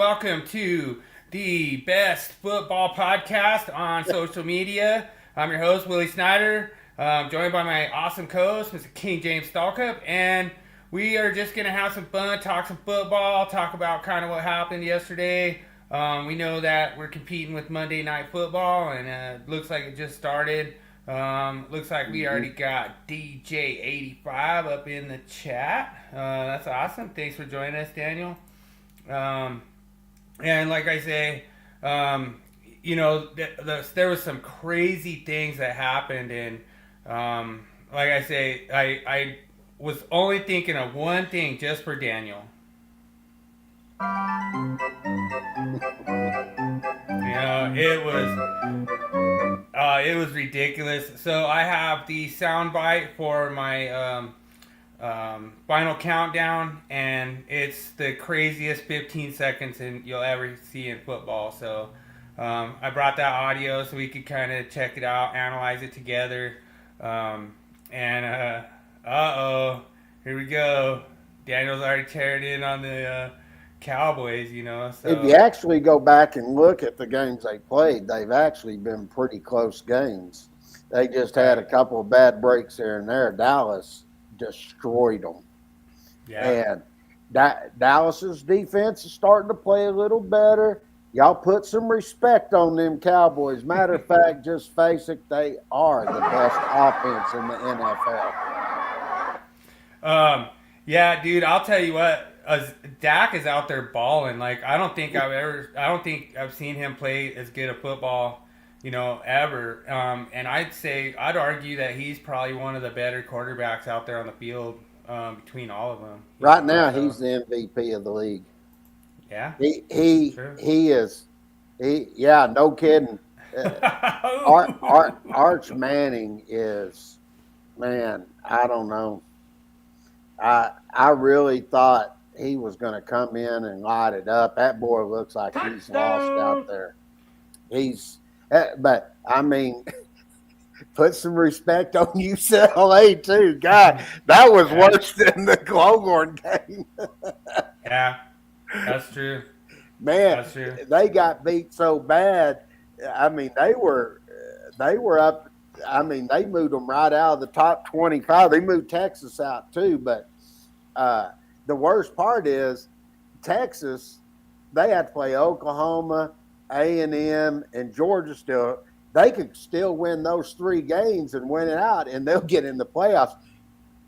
welcome to the best football podcast on social media. I'm your host, Willie Snyder, joined by my awesome co-host, Mr. King James Stalkup, and we are just going to have some fun, talk some football, talk about kind of what happened yesterday. We know that we're competing with Monday Night Football, and it looks like it just started. Looks like we already got DJ85 up in the chat. That's awesome. Thanks for joining us, Daniel. And like I say, there was some crazy things that happened, and like I say, I was only thinking of one thing just for Daniel. It was ridiculous. So I have the soundbite for my final countdown, and it's the craziest 15 seconds you'll ever see in football. So I brought that audio so we could kind of check it out, analyze it together. Here we go. Daniel's already tearing in on the Cowboys, So if you actually go back and look at the games they played, they've actually been pretty close games. They just had a couple of bad breaks here and there. Dallas destroyed them. Yeah. And Dallas's defense is starting to play a little better. Y'all put some respect on them Cowboys. Matter of fact, just face it, they are the best offense in the NFL. Yeah, dude, I'll tell you what. Dak is out there balling. Like I don't think I've seen him play as good a football, ever. And I'd argue that he's probably one of the better quarterbacks out there on the field between all of them. Right now, he's the MVP of the league. Yeah, he is. No kidding. Arch Manning is, man. I don't know. I really thought he was going to come in and light it up. That boy looks like he's lost out there. But I mean, put some respect on UCLA too. God, that was worse than the Longhorn game. Yeah, that's true. Man, that's true. They got beat so bad. I mean, they were up. I mean, they moved them right out of the top 25. They moved Texas out too, but the worst part is Texas. They had to play Oklahoma, A&M, and Georgia still. They could still win those three games and win it out, and they'll get in the playoffs.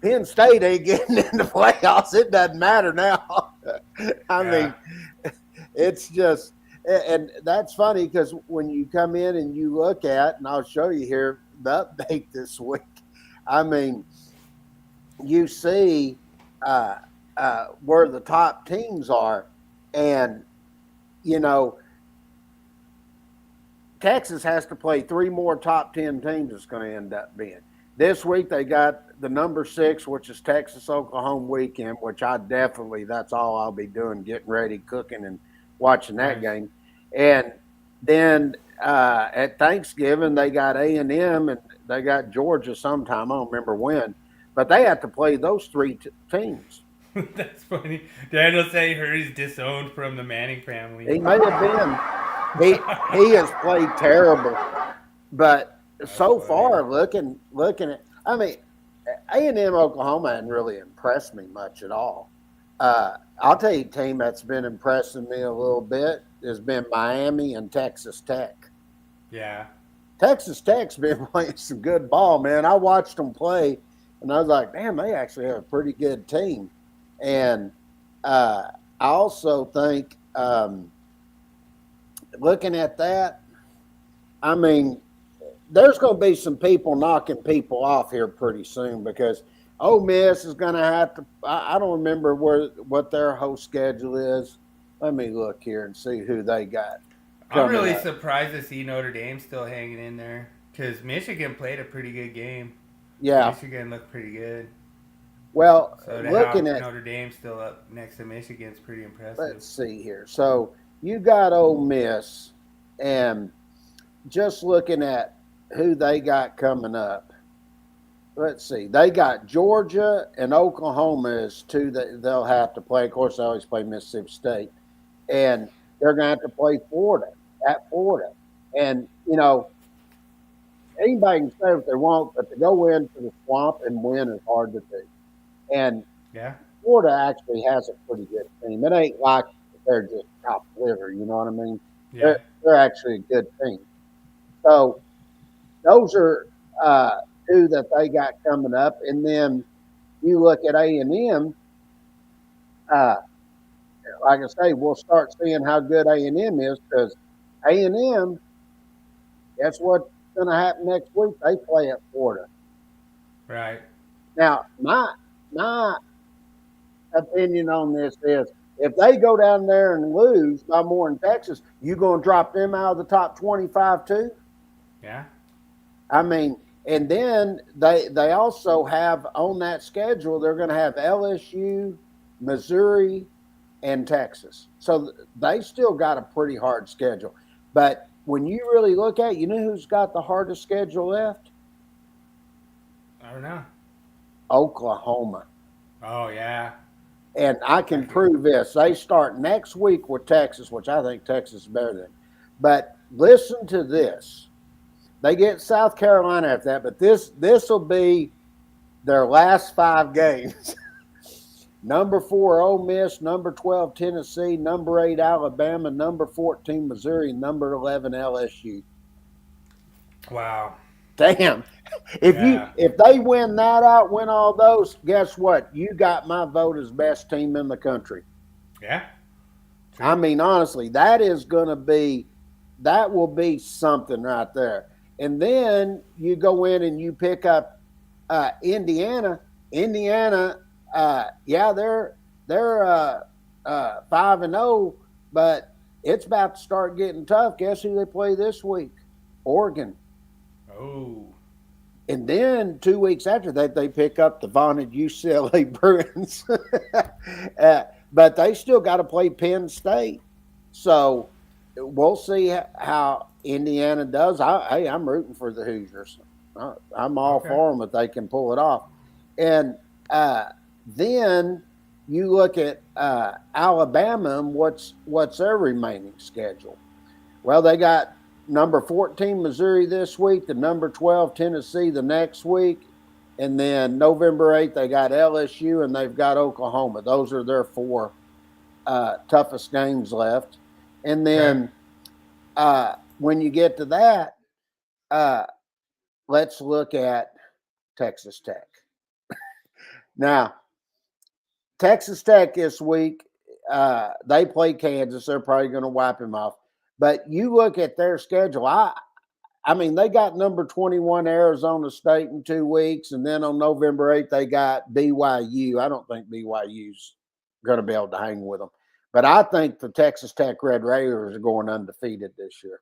Penn State ain't getting in the playoffs. It doesn't matter now. I mean, it's just – and that's funny because when you come in and you look at – and I'll show you here the update this week. I mean, you see where the top teams are, and, Texas has to play three more top 10 teams it's going to end up being. This week they got the number 6, which is Texas-Oklahoma weekend, which that's all I'll be doing, getting ready, cooking, and watching that game. And then at Thanksgiving they got A&M and they got Georgia sometime. I don't remember when. But they have to play those three teams. That's funny. Daniel say he's disowned from the Manning family. He may have been. He has played terrible, but so far looking at, I mean, A&M Oklahoma hasn't really impressed me much at all. I'll tell you a team that's been impressing me a little bit has been Miami and Texas Tech. Yeah. Texas Tech's been playing some good ball, man. I watched them play, and I was like, damn, they actually have a pretty good team. And I also think looking at that, I mean, there's going to be some people knocking people off here pretty soon because Ole Miss is going to have to – I don't remember what their host schedule is. Let me look here and see who they got. I'm really surprised to see Notre Dame still hanging in there because Michigan played a pretty good game. Yeah. Michigan looked pretty good. Well, so to looking have at Notre Dame still up next to Michigan is pretty impressive. Let's see here. So you got Ole Miss, and just looking at who they got coming up. Let's see. They got Georgia and Oklahoma as two that they'll have to play. Of course, they always play Mississippi State. And they're going to have to play Florida at Florida. And, anybody can say what they want, but to go into the swamp and win is hard to do. And Yeah. Florida actually has a pretty good team. It ain't like they're just top litter, you know what I mean? Yeah. They're actually a good team. So those are two that they got coming up. And then you look at A&M, uh, like I say, we'll start seeing how good A&M is because A&M, guess what's going to happen next week? They play at Florida. Right. Now, my opinion on this is if they go down there and lose by more in Texas, you going to drop them out of the top 25 too? Yeah. I mean, and then they also have on that schedule, they're going to have LSU, Missouri, and Texas. So they still got a pretty hard schedule. But when you really look at it, you know who's got the hardest schedule left? I don't know. Oklahoma. Oh yeah. And I can prove this. They start next week with Texas, which I think Texas is better than. But listen to this. They get South Carolina after that, but this will be their last 5 games. Number 4, Ole Miss. Number 12, Tennessee. Number 8, Alabama. Number 14, Missouri. Number 11, LSU. Wow. Damn. Yeah. If they win that out, win all those, guess what? You got my vote as best team in the country. Yeah. True. I mean, honestly, that will be something right there. And then you go in and you pick up Indiana. Indiana, yeah, they're 5-0, but it's about to start getting tough. Guess who they play this week? Oregon. Oh. And then 2 weeks after that, they pick up the vaunted UCLA Bruins. But they still got to play Penn State. So we'll see how Indiana does. I'm rooting for the Hoosiers. I'm all for them if they can pull it off. And then you look at Alabama and what's their remaining schedule. Well, they got number 14 Missouri this week, the number 12 Tennessee the next week, and then November 8th they got LSU and they've got Oklahoma. Those are their 4 toughest games left. And then when you get to that, let's look at Texas Tech. Now, Texas Tech this week, they play Kansas. They're probably going to wipe them off. But you look at their schedule. I mean, they got number 21 Arizona State in 2 weeks, and then on November 8th they got BYU. I don't think BYU's going to be able to hang with them, but I think the Texas Tech Red Raiders are going undefeated this year.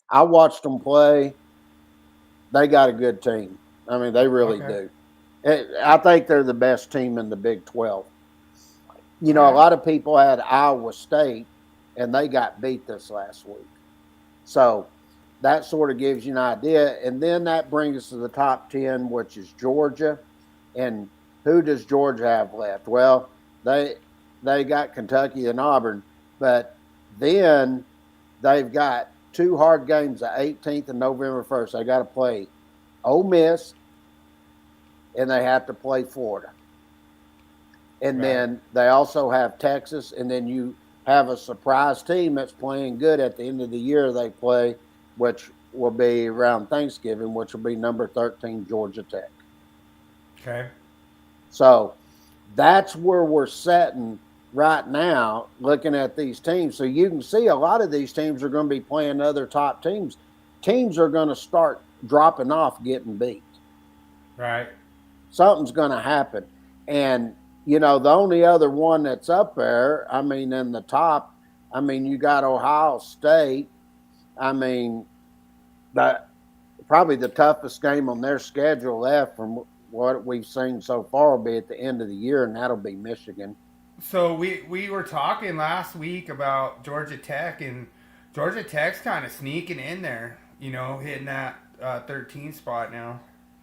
I watched them play. They got a good team. I mean, they really do. I think they're the best team in the Big 12. A lot of people had Iowa State, and they got beat this last week. So that sort of gives you an idea. And then that brings us to the top 10, which is Georgia. And who does Georgia have left? Well, they got Kentucky and Auburn, but then they've got 2 hard games, the 18th and November 1st. They got to play Ole Miss, and they have to play Florida. And then they also have Texas, and then you have a surprise team that's playing good at the end of the year they play, which will be around Thanksgiving, which will be number 13, Georgia Tech. Okay. So that's where we're sitting right now, looking at these teams. So you can see a lot of these teams are going to be playing other top teams. Teams are going to start dropping off, getting beat. Right. Something's going to happen. And the only other one that's up there, I mean, in the top, I mean, you got Ohio State. I mean, probably the toughest game on their schedule left from what we've seen so far will be at the end of the year, and that'll be Michigan. So we were talking last week about Georgia Tech, and Georgia Tech's kind of sneaking in there, hitting that 13 spot now.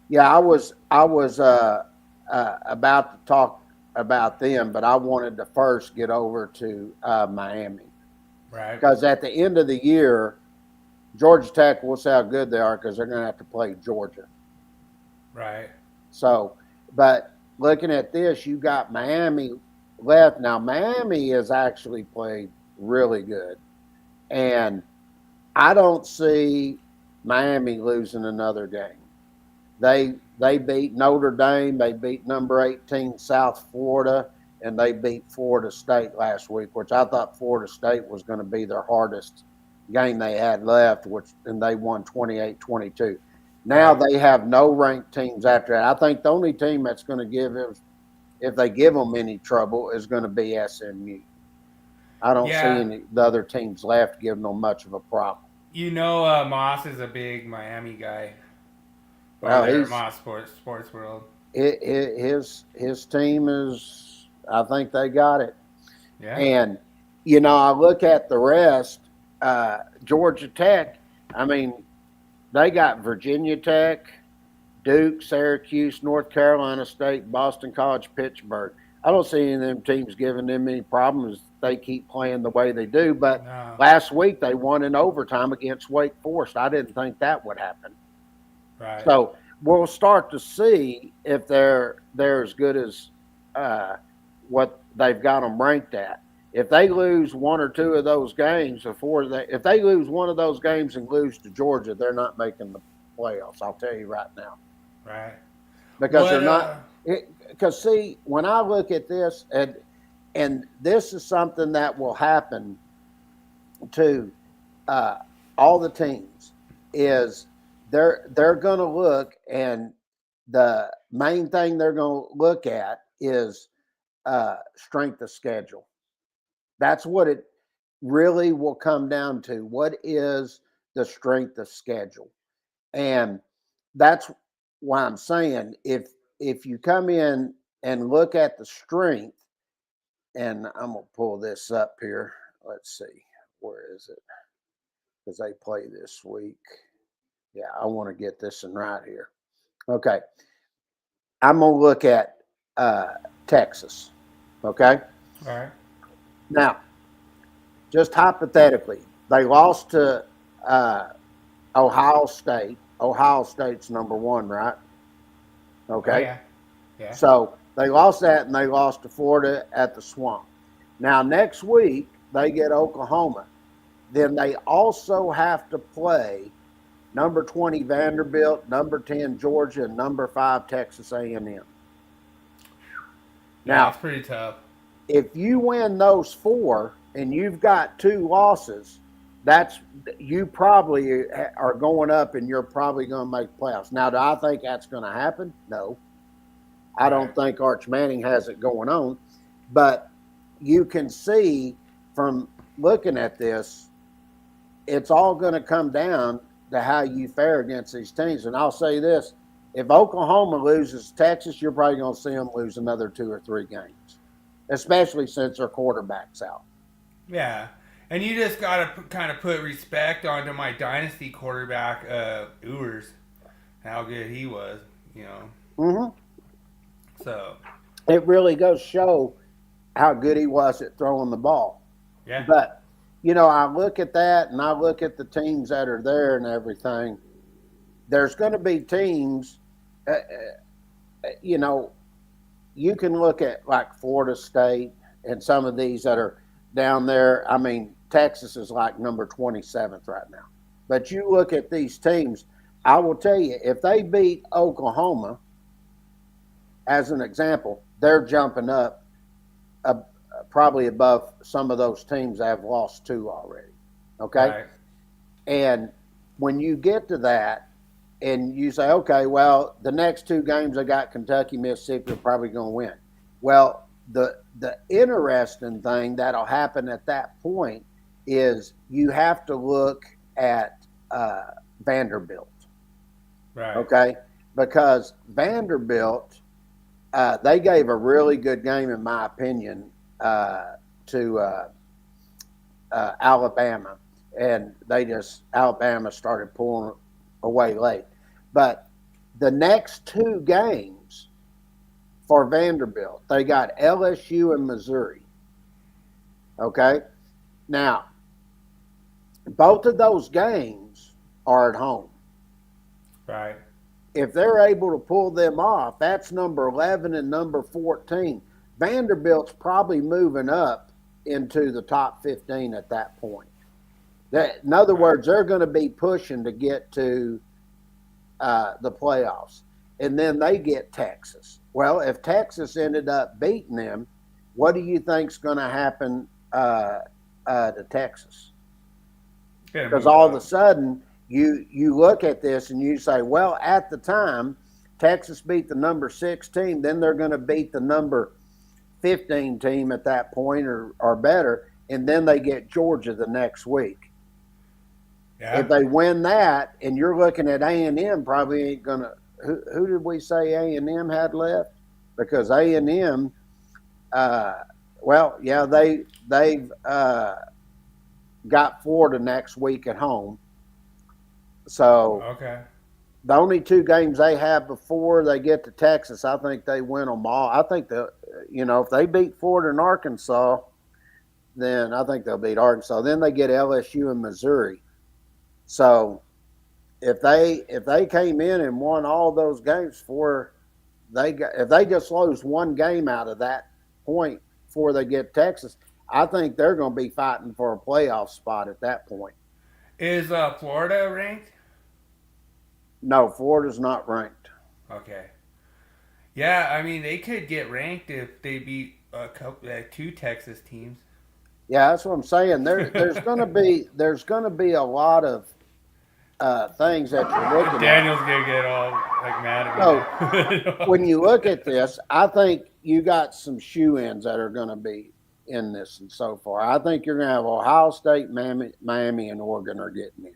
Yeah, I was about to talk about them, but I wanted to first get over to Miami. Right. Because at the end of the year, Georgia Tech, we'll see how good they are because they're going to have to play Georgia. Right. So, but looking at this, you got Miami left. Now, Miami has actually played really good. And I don't see Miami losing another game. They beat Notre Dame, they beat number 18 South Florida, and they beat Florida State last week, which I thought Florida State was going to be their hardest game they had left, and they won 28-22. Now Right. they have no ranked teams after that. I think the only team that's going to give them, if they give them any trouble, is going to be SMU. I don't see Yeah. any the other teams left giving them much of a problem. Moss is a big Miami guy over Well, there at Moss Sports World. his team is. I think they got it. Yeah. And I look at the rest. Georgia Tech. I mean, they got Virginia Tech, Duke, Syracuse, North Carolina State, Boston College, Pittsburgh. I don't see any of them teams giving them any problems. They keep playing the way they do. But No. last week they won in overtime against Wake Forest. I didn't think that would happen. Right. So we'll start to see if they're as good as what they've got them ranked at. If they lose one or two of those games if they lose one of those games and lose to Georgia, they're not making the playoffs. I'll tell you right now. Right. Because What? they're not. Because see, when I look at this, and this is something that will happen to all the teams, is they're going to look, and the main thing they're going to look at is strength of schedule. That's what it really will come down to. What is the strength of schedule? And that's why I'm saying if you come in and look at the strength, and I'm gonna pull this up here. Let's see, where is it? Because they play this week. Yeah, I want to get this one right here. Okay, I'm gonna look at Texas. Okay, All right. now just hypothetically, they lost to Ohio State. Ohio State's number one, right? Oh Okay. yeah. Yeah. So they lost that and they lost to Florida at the Swamp. Now, next week, they get Oklahoma. Then they also have to play number 20 Vanderbilt, number 10 Georgia, and number 5 Texas A&M. Yeah, Now, it's pretty tough. if you win those 4 and you've got 2 losses, you probably are going up and you're probably going to make playoffs. Now, do I think that's going to happen? No. I don't think Arch Manning has it going on, but you can see from looking at this, it's all going to come down to how you fare against these teams. And I'll say this, if Oklahoma loses Texas, you're probably going to see them lose another 2 or 3 games, especially since their quarterback's out. Yeah. And you just got to kind of put respect onto my dynasty quarterback, Ewers, how good he was, Mm-hmm. So. It really does show how good he was at throwing the ball. Yeah. But, I look at that and I look at the teams that are there and everything. There's going to be teams, you can look at like Florida State and some of these that are down there. I mean, Texas is like number 27th right now. But you look at these teams, I will tell you, if they beat Oklahoma, as an example, they're jumping up probably above some of those teams that have lost 2 already. Okay? Right. And when you get to that and you say, okay, well, the next 2 games I got Kentucky, Mississippi are probably going to win. Well, the interesting thing that'll happen at that point is you have to look at Vanderbilt. Right. Okay? Because Vanderbilt, they gave a really good game, in my opinion, to Alabama. And Alabama started pulling away late. But the next 2 games for Vanderbilt, they got LSU and Missouri. Okay? Now, Both of those games are at home. Right. If they're able to pull them off, that's number 11 and number 14. Vanderbilt's probably moving up into the top 15 at that point. In other Right. words, they're going to be pushing to get to the playoffs. And then they get Texas. Well, if Texas ended up beating them, what do you think's going to happen to Texas? Gonna Because move all of a up. sudden you look at this and you say, well, at the time Texas beat the number 6 team, then they're going to beat the number 15 team at that point or better, and then they get Georgia the next week. If Yeah. they win that, and you're looking at A&M, probably ain't going to. Who did we say A&M had left? Because A&M, uh, well, yeah, they've got Florida next week at home. So Okay. the only two games they have before they get to Texas, I think they win them all. I think if they beat Florida and Arkansas, then I think they'll beat Arkansas. Then they get LSU and Missouri. So if they came in and won all those games for if they just lose one game out of that point before they get Texas, I think they're going to be fighting for a playoff spot at that point. Is Florida ranked? No, Florida's not ranked. Okay. Yeah, I mean they could get ranked if they beat a couple, two Texas teams. Yeah, that's what I'm saying. There's going to be a lot of things that you're looking at. Daniel's gonna get all like mad So at me when now. you look at this, I think you got some shoe ins that are going to be in this and so far. I think you're going to have Ohio State, Miami, and Oregon are getting in.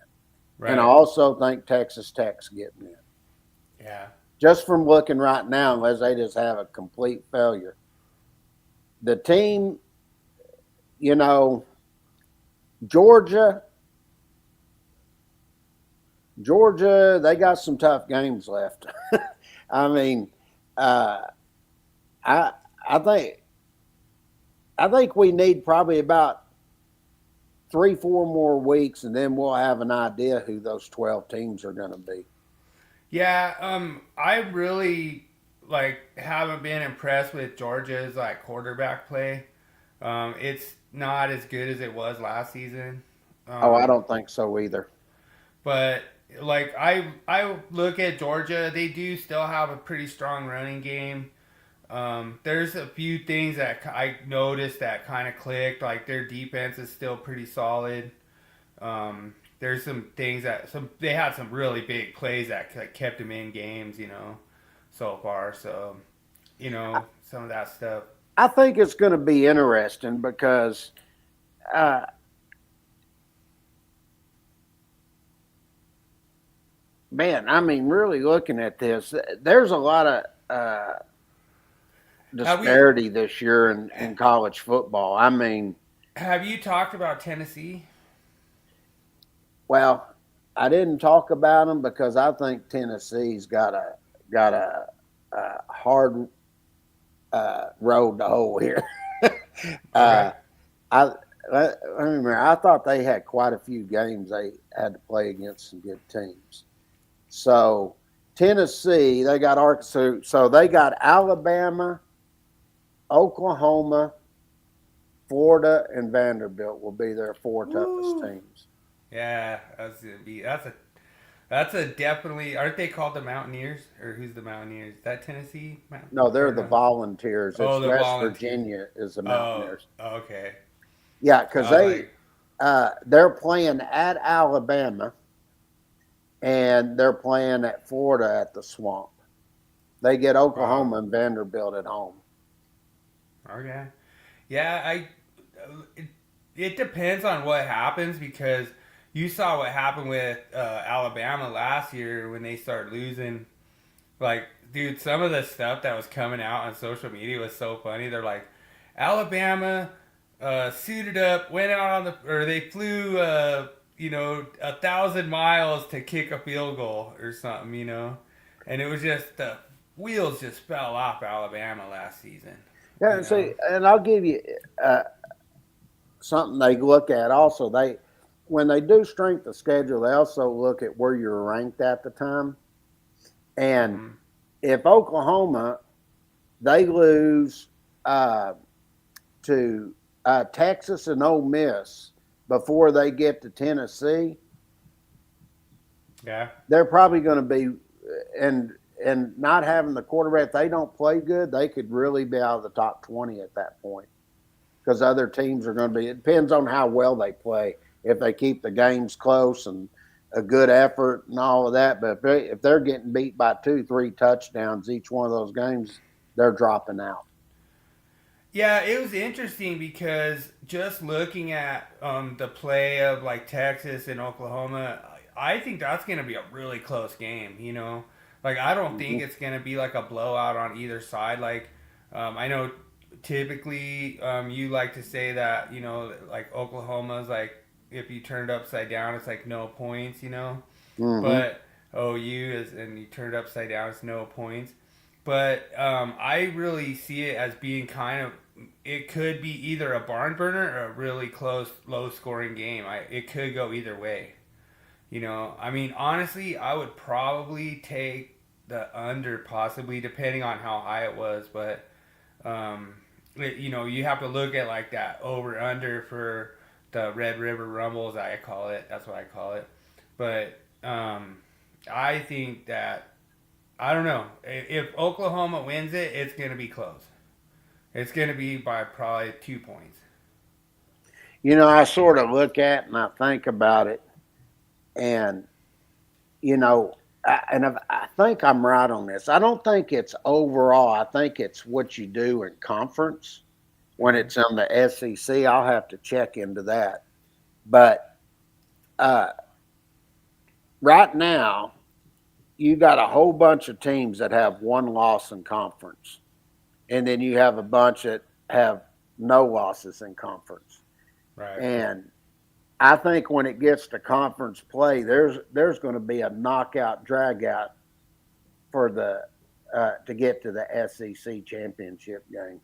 And I Right. also think Texas Tech's getting in. Yeah. Just from looking right now, unless they just have a complete failure. The team, you know, Georgia, they got some tough games left. I mean, uh, I I think we need probably about 3, 4 more weeks, and then we'll have an idea who those 12 teams are going to be. Yeah. I really like haven't been impressed with Georgia's like quarterback play. It's not as good as it was last season. Oh, I Um, don't think so either. but like I look at Georgia, they do still have a pretty strong running game. There's a few things that I noticed that kind of clicked. Like their defense is still pretty solid. There's some things that they had some really big plays that kept them in games, so far. So, some of that stuff. I think it's going to be interesting because, uh, man, I mean, really looking at this, there's a lot of Have we disparity this year in college football. I mean, have you talked about Tennessee? well, I didn't talk about them because I think Tennessee's got a hard road to hoe here. Okay. uh, I let me remember. I thought they had quite a few games they had to play against some good teams. So Tennessee, they got Arkansas. So they got Alabama, Oklahoma, Florida, and Vanderbilt will be their 4 toughest Woo. teams. Yeah, that's a definitely. Aren't they called the Mountaineers, or who's the Mountaineers? Is that Tennessee? No, they're Or the no? Volunteers. Oh, It's the West Volunteers. Virginia is the Oh, Mountaineers. okay. Yeah, because I was like, they're playing at Alabama and they're playing at Florida at the Swamp. They get wow. Oklahoma and Vanderbilt at home. Okay. Yeah, it, it depends on what happens because you saw what happened with Alabama last year when they started losing. Like, dude, some of the stuff that was coming out on social media was so funny. They're like, Alabama suited up, went out or they flew, 1,000 miles to kick a field goal or something. And it was just the wheels just fell off Alabama last season, Yeah, you and know. see, and I'll give you something they look at also. when they do strength of schedule, they also look at where you're ranked at the time. And Mm-hmm. if Oklahoma, they lose to Texas and Ole Miss before they get to Tennessee, Yeah. they're probably going to be and not having the quarterback. If they don't play good, they could really be out of the top 20 at that point because other teams are going to be. It depends on how well they play. If they keep the games close and a good effort and all of that, but if they're getting beat by 2-3 touchdowns each one of those games, they're dropping out. Yeah, it was interesting because just looking at the play of like Texas and Oklahoma, I think that's going to be a really close game. Like I don't think Mm-hmm. it's going to be like a blowout on either side. Like I know typically you like to say that like Oklahoma's like if you turn it upside down, it's like no points. Mm-hmm. But OU is and you turn it upside down, it's no points. But I really see it as being kind of it could be either a barn burner or a really close, low scoring game. It could go either way. I mean, honestly, I would probably take the under, possibly depending on how high it was. But you have to look at like that over under for the Red River Rumbles. I call it. That's what I call it. But I think that I don't know if Oklahoma wins it, it's gonna be close. It's going to be by probably 2 points. I sort of look at and I think about it, and you know, I think I'm right on this. I don't think it's overall. I think it's what you do in conference when Okay. it's on the SEC. I'll have to check into that. But uh, right now, you got a whole bunch of teams that have one loss in conference, and then you have a bunch that have no losses in conference. Right. And I think when it gets to conference play, there's going to be a knockout drag out for the to get to the SEC championship game.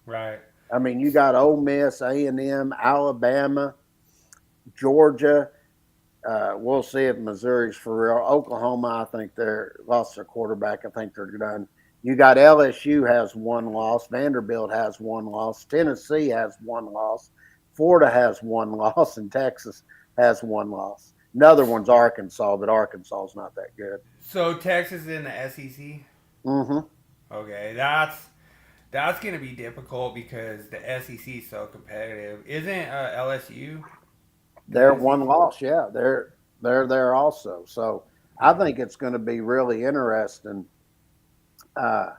Right. I mean, you got Ole Miss, A&M, Alabama, Georgia. We'll see if Missouri's for real. Oklahoma, I think they're lost their quarterback. I think they're done. You got LSU has one loss. Vanderbilt has one loss. Tennessee has one loss. Florida has one loss, and Texas has one loss. Another one's Arkansas, but Arkansas is not that good. So Texas in the SEC. Mm-hmm. Okay, that's gonna be difficult because the SEC is so competitive. Isn't LSU in the They're one SEC? loss. Yeah, they're there also. So I think it's going to be really interesting. Uh,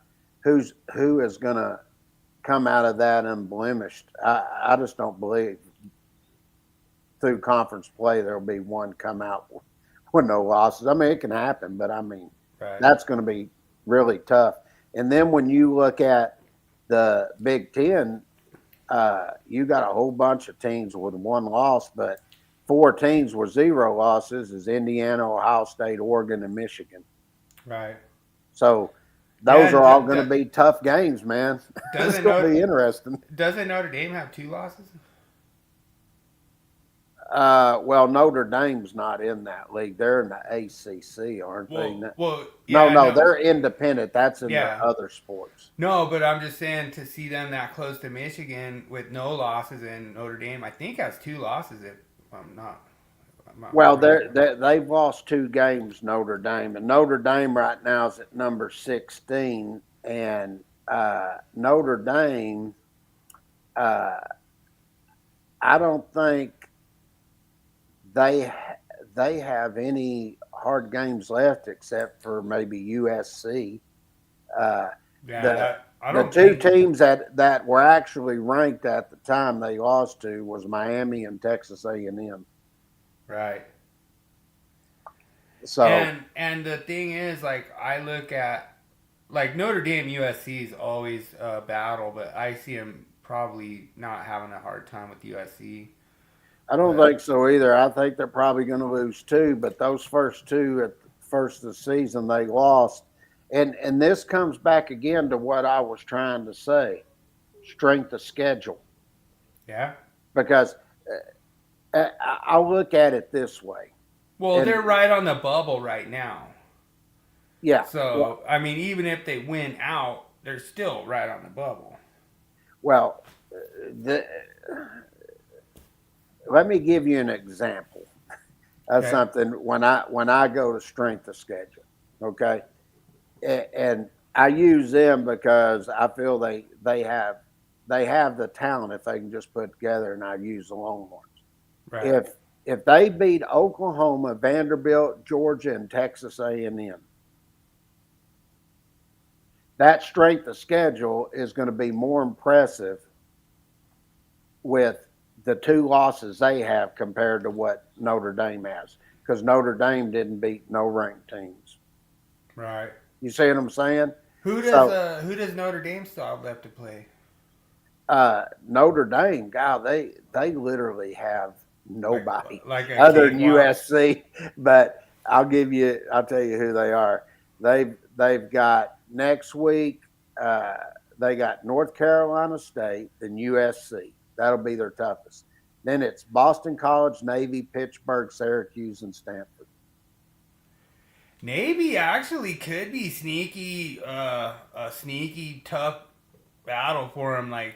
who is going to come out of that unblemished? I just don't believe through conference play there'll be one come out with no losses. I mean, it can happen, but I mean Right. that's going to be really tough. And then when you look at the Big Ten, you got a whole bunch of teams with one loss, but four teams with zero losses is Indiana, Ohio State, Oregon, and Michigan. Right. So Yeah. those are all going to be tough games, man. It's Doesn't going to Notre be interesting. doesn't Notre Dame have 2 losses? Well, Notre Dame's not in that league. They're in the ACC, aren't they? Well, No, yeah, no, no, they're independent. That's in the yeah, other sports. no. But I'm just saying to see them that close to Michigan with no losses and Notre Dame, I think has 2 losses. If I'm not, I'm not Well, pretty sure. they've lost two games, Notre Dame, and Notre Dame right now is at number 16, and Notre Dame, uh, I don't think they they have any hard games left except for maybe USC. Uh, Yeah, the that I the don't two think. teams that were actually ranked at the time they lost to was Miami and Texas A&M. Right. So And the thing is, like, I look at like Notre Dame USC is always a battle, but I see them probably not having a hard time with USC. I don't But think so either. I think they're probably going to lose two, but those first two at the first of the season they lost. And this comes back again to what I was trying to say: strength of schedule. yeah, Because I'll look at it this way. Well, And they're right on the bubble right now. yeah, So, I mean, even if they win out, they're still right on the bubble. well, the, let me give you an example of Okay. something when I go to strength of schedule. Okay, and I use them because I feel they have the talent if they can just put together, and I use the Longhorns. Right. If they beat Oklahoma, Vanderbilt, Georgia, and Texas A&M, that strength of schedule is going to be more impressive with the two losses they have compared to what Notre Dame has, because Notre Dame didn't beat no ranked teams. Right. You see what I'm saying? So Who does Notre Dame still have left to play? Notre Dame, God, they literally have Like nobody like a other than cakewalk. USC. But I'll tell you who they are. They've got next week. Uh, they got North Carolina State and USC. That'll be their toughest. Then it's Boston College, Navy, Pittsburgh, Syracuse, and Stanford. Navy actually could be sneaky, a sneaky tough battle for him. Like,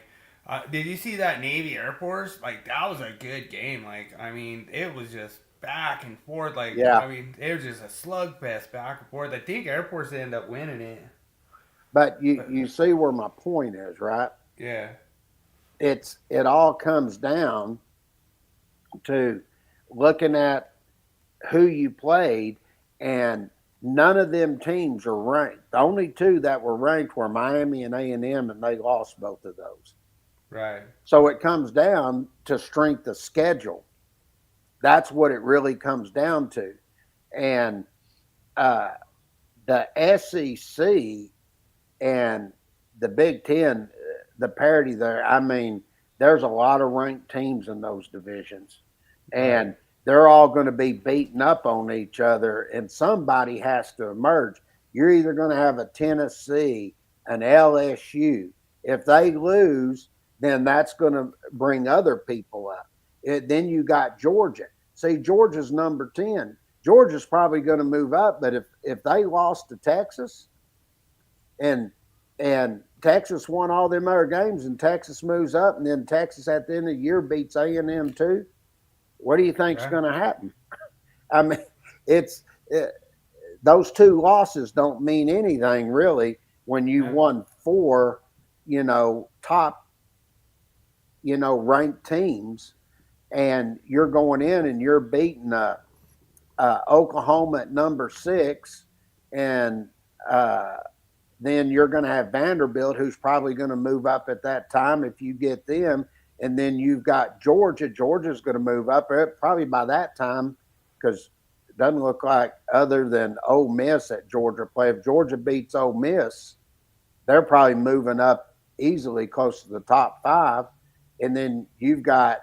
did you see that Navy Air Force? Like, that was a good game. Like, I mean, it was just back and forth. Like, Yeah, I mean, it was just a slugfest back and forth. I think Air Force ended up winning it. but you But you see where my point is, right? yeah, It all comes down to looking at who you played, and none of them teams are ranked. The only two that were ranked were Miami and A&M, and they lost both of those. right. So it comes down to strength of schedule. That's what it really comes down to. And uh, the SEC and the Big Ten, the parity there, I mean, there's a lot of ranked teams in those divisions. Right. And they're all going to be beating up on each other, and somebody has to emerge. You're either going to have a Tennessee, an LSU. If they lose, then that's going to bring other people up. Then you got Georgia. See, Georgia's number 10. Georgia's probably going to move up, but if they lost to Texas, and Texas won all them other games, and Texas moves up, and then Texas at the end of the year beats A&M too, what do you think's Yeah. going to happen? I mean, it's those two losses don't mean anything really when you Yeah. won four, top, ranked teams, and you're going in and you're beating Oklahoma at number 6, and uh, then you're going to have Vanderbilt, who's probably going to move up at that time if you get them. And then you've got Georgia. Georgia's going to move up probably by that time, because it doesn't look like other than Ole Miss that Georgia play. If Georgia beats Ole Miss, they're probably moving up easily close to the top 5. And then you've got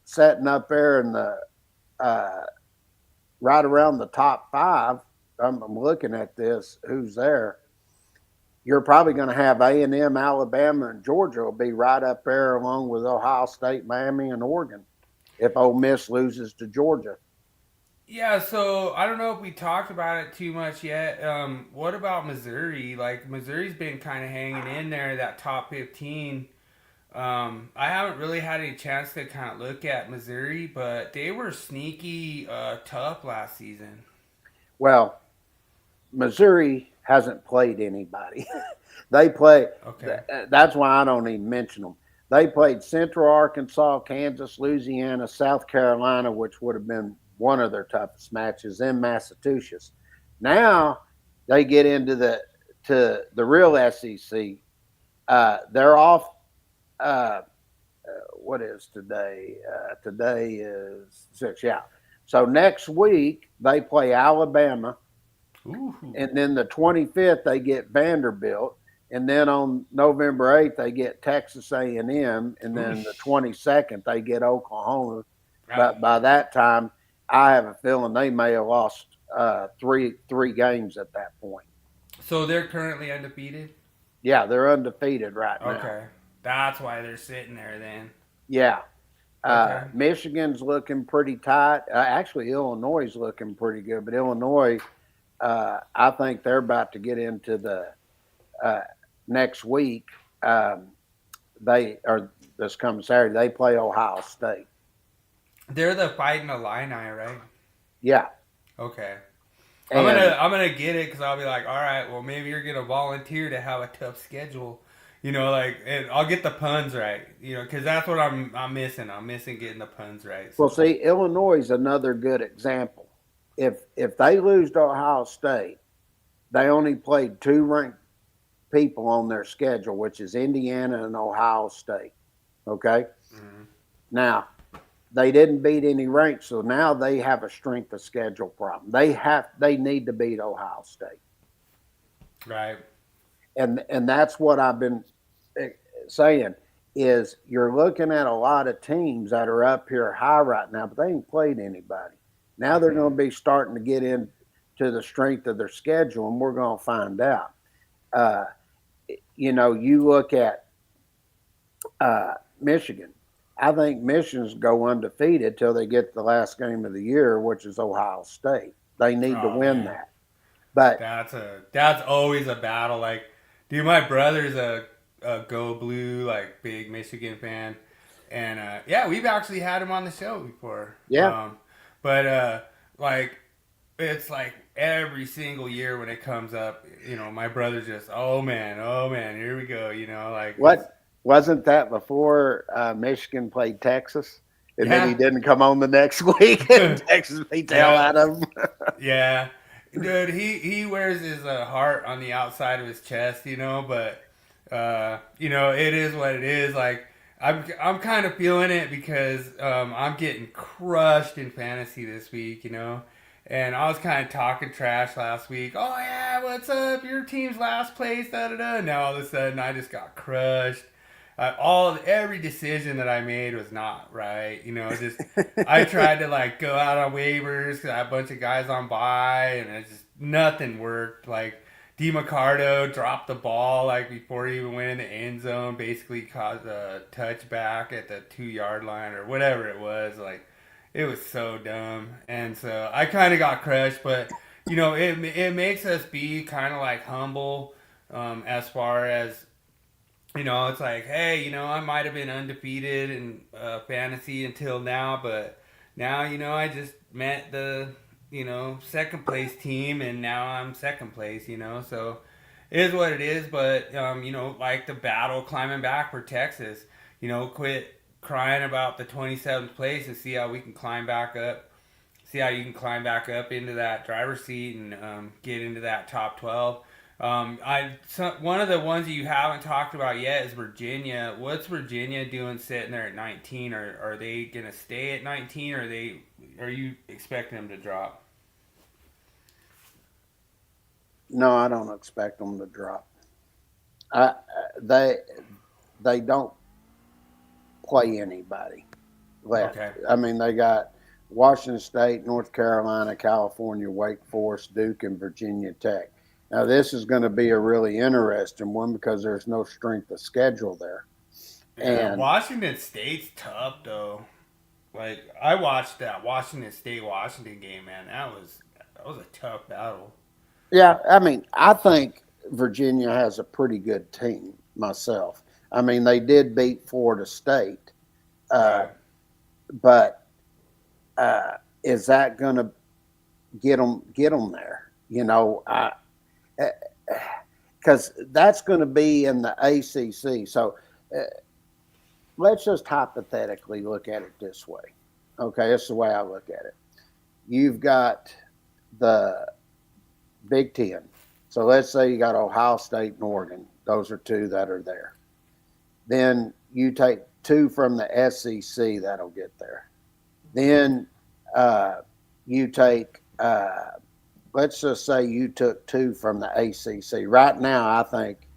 setting up there in the uh, right around the top 5. I'm looking at this. Who's there? You're probably going to have A&M, Alabama, and Georgia will be right up there along with Ohio State, Miami, and Oregon if Ole Miss loses to Georgia. Yeah, so I don't know if we talked about it too much yet. What about Missouri? Like Missouri's been kind of hanging in there, that top 15. I haven't really had any chance to kind of look at Missouri, but they were sneaky tough last season. Well, Missouri hasn't played anybody. They play. Okay. That's why I don't even mention them. They played Central Arkansas, Kansas, Louisiana, South Carolina, which would have been one of their toughest matches, in Massachusetts. Now they get into the real SEC. They're off. Uh, what is today? Today is 6. Yeah. So next week they play Alabama, Ooh. and then the 25th they get Vanderbilt, and then on November 8th they get Texas A&M, and then the Oosh. 22nd they get Oklahoma. Right. But by that time, I have a feeling they may have lost three games at that point. So they're currently undefeated? Yeah, they're undefeated right now. Okay. That's why they're sitting there then. Yeah, Okay. Michigan's looking pretty tight. Actually, Illinois is looking pretty good, but Illinois, I think they're about to get into the uh, next week. Um, they are this coming Saturday. They play Ohio State. They're the Fighting Illini, right? Yeah, Okay. and I'm gonna get it because I'll be like, all right, well maybe you're gonna volunteer to have a tough schedule, like, and I'll get the puns right, because that's what I'm missing. I'm missing getting the puns right. well, So see, Illinois is another good example. If they lose to Ohio State, they only played two ranked people on their schedule, which is Indiana and Ohio State. Okay, mhm. now they didn't beat any ranks, so now they have a strength of schedule problem. They need to beat Ohio State, Right. and that's what I've been saying is you're looking at a lot of teams that are up here high right now, but they ain't played anybody. Now they're Hmm. going to be starting to get into the strength of their schedule, and we're going to find out. Uh, you look at Michigan. I think Michigan's go undefeated till they get the last game of the year, which is Ohio State. They need to Oh win man, that. But that's always a battle. Like, dude, my brother's a Go Blue, like, big Michigan fan, and yeah, we've actually had him on the show before. yeah, But like, it's like every single year when it comes up, my brother's just, oh man, here we go. Like, it's what wasn't that before Michigan played Texas, and then he yeah. didn't come on the next week, and Texas beat the hell Yeah. out of him. Yeah, dude, he wears his heart on the outside of his chest, but it is what it is. Like, I'm kind of feeling it because I'm getting crushed in fantasy this week, and I was kind of talking trash last week. Oh yeah, what's up? Your team's last place, da da da. Now all of a sudden I just got crushed. Every decision that I made was not right. Just I tried to, like, go out on waivers because I had a bunch of guys on bye, and it just nothing worked. Like, DiMaccardo dropped the ball, like, before he even went in the end zone, basically caused a touchback at the 2 yard line or whatever it was. Like, it was so dumb, and so I kind of got crushed. But it makes us be kind of, like, humble, as far as, it's like, hey, I might have been undefeated in fantasy until now, but now, I just met the, second place team, and now I'm second place, so it is what it is. But, like the battle climbing back for Texas, quit crying about the 27th place and see how we can climb back up. See how you can climb back up into that driver's seat and get into that top 12. One of the ones that you haven't talked about yet is Virginia. What's Virginia doing sitting there at 19? Are they gonna stay at 19, or are you expecting them to drop? No, I don't expect them to drop. I, they they don't play anybody left. Okay. I mean, they got Washington State, North Carolina, California, Wake Forest, Duke, and Virginia Tech. Now, this is going to be a really interesting one because there's no strength of schedule there. Yeah, And Washington State's tough though. Like, I watched that Washington State Washington game, man. That was a tough battle. yeah, I mean, I think Virginia has a pretty good team myself. I mean, they did beat Florida State, uh, Right. but is that going to get them there? Because that's going to be in the ACC. So uh, let's just hypothetically look at it this way. Okay, this is the way I look at it. You've got the Big Ten. So let's say you got Ohio State and Oregon. Those are two that are there. Then you take two from the SEC that'll get there. Then you take, let's just say you took two from the ACC. Right now, I think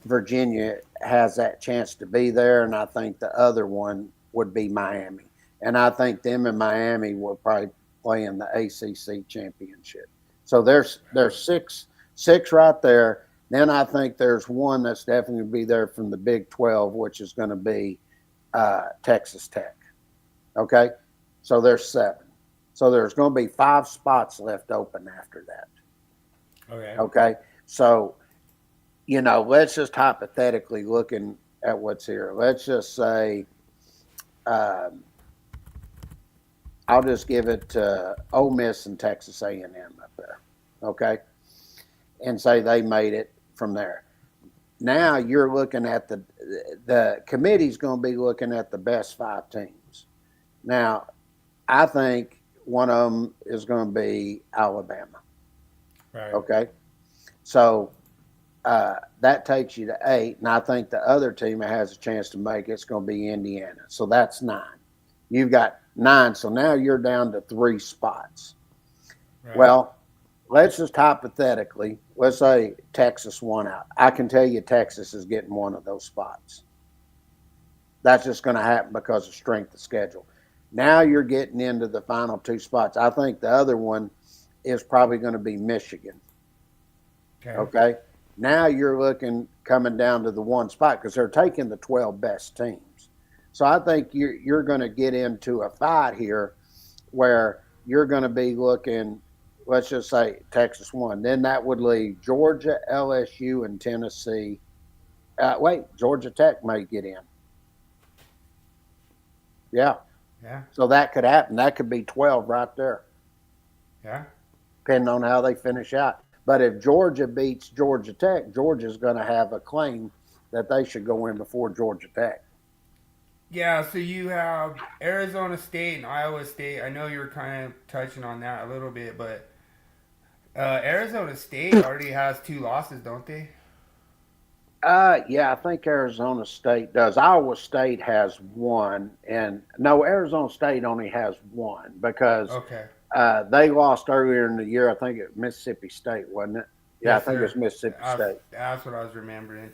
Virginia has that chance to be there, and I think the other one would be Miami. And I think them and Miami will probably play in the ACC championship. So there's six right there. Then I think there's one that's definitely going to be there from the Big 12, which is going to be Texas Tech. Okay, so there's 7. So there's going to be 5 spots left open after that. Okay. Okay, so let's just hypothetically looking at what's here. Let's just say, um, I'll just give it to Ole Miss and Texas A&M up there. Okay, and say they made it from there. Now you're looking at the committee's going to be looking at the best 5 teams. Now, I think one of them is going to be Alabama. Right. Okay, so that takes you to 8, and I think the other team that has a chance to make it's going to be Indiana. So that's 9. You've got 9, so now you're down to 3 spots. Right. Well, let's just hypothetically, let's say Texas won out. I can tell you Texas is getting one of those spots. That's just going to happen because of strength of schedule. Now you're getting into the final 2 spots. I think the other one is probably going to be Michigan. Okay. Now you're looking coming down to the 1 spot because they're taking the 12 best teams. So I think you're going to get into a fight here where you're going to be looking, let's just say Texas won. Then that would leave Georgia, LSU, and Tennessee. Georgia Tech may get in. Yeah. Yeah. So that could happen. That could be 12 right there. Yeah. Depending on how they finish out. But if Georgia beats Georgia Tech, Georgia's going to have a claim that they should go in before Georgia Tech. Yeah, so you have Arizona State and Iowa State. I know you were kind of touching on that a little bit, but Arizona State already has 2 losses, don't they? Yeah, I think Arizona State does. Iowa State has 1, and no, Arizona State only has 1 because Okay. They lost earlier in the year. I think it was Mississippi State, wasn't it? Yeah, Yes, I think sir. it's Mississippi State. That's what I was remembering.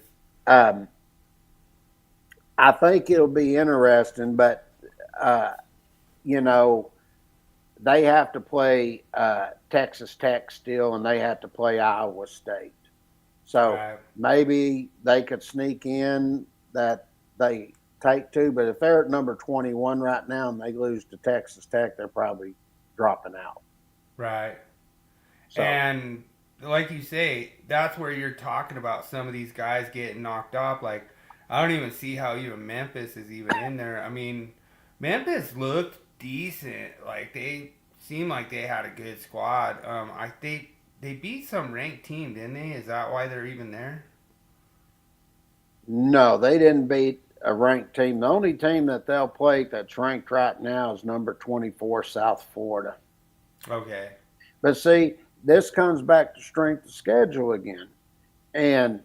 I think it'll be interesting, but they have to play Texas Tech still, and they have to play Iowa State. So maybe they could sneak in that they take 2, but if they're at number 21 right now and they lose to Texas Tech, they're probably dropping out. Right. So, and like you say, that's where you're talking about some of these guys getting knocked off. Like, I don't even see how even Memphis is even in there. I mean, Memphis looked decent. Like, they seemed like they had a good squad. I think they beat some ranked team, didn't they? Is that why they're even there? No, they didn't beat a ranked team. The only team that they'll play that's ranked right now is number 24, South Florida. Okay. But see, this comes back to strength of schedule again. And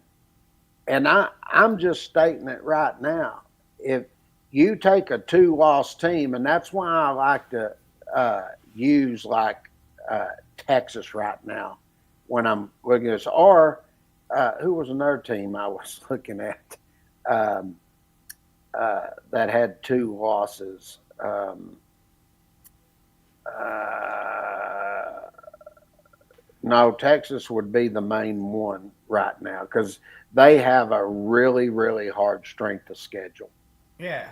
I'm just stating it right now. If you take a 2-loss team, and that's why I like to use like Texas right now when I'm looking at this, or who was another team I was looking at that had 2 losses? No, Texas would be the main one right now because they have a really, really hard strength of schedule. Yeah.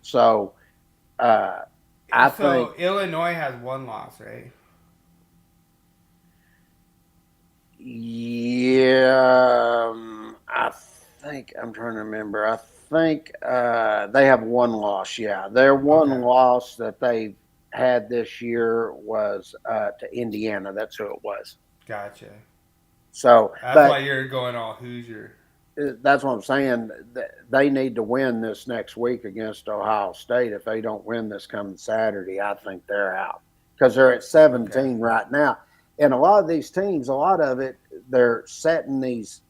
So I think Illinois has 1 loss, right? Yeah, I think I'm trying to remember. I think they have 1 loss. Yeah, their one loss that they had this year was to Indiana. That's who it was. Gotcha. So that's why you're going all Hoosier. That's what I'm saying. They need to win this next week against Ohio State. If they don't win this coming Saturday, I think they're out because they're at 17 right now. And a lot of these teams, a lot of it, they're setting these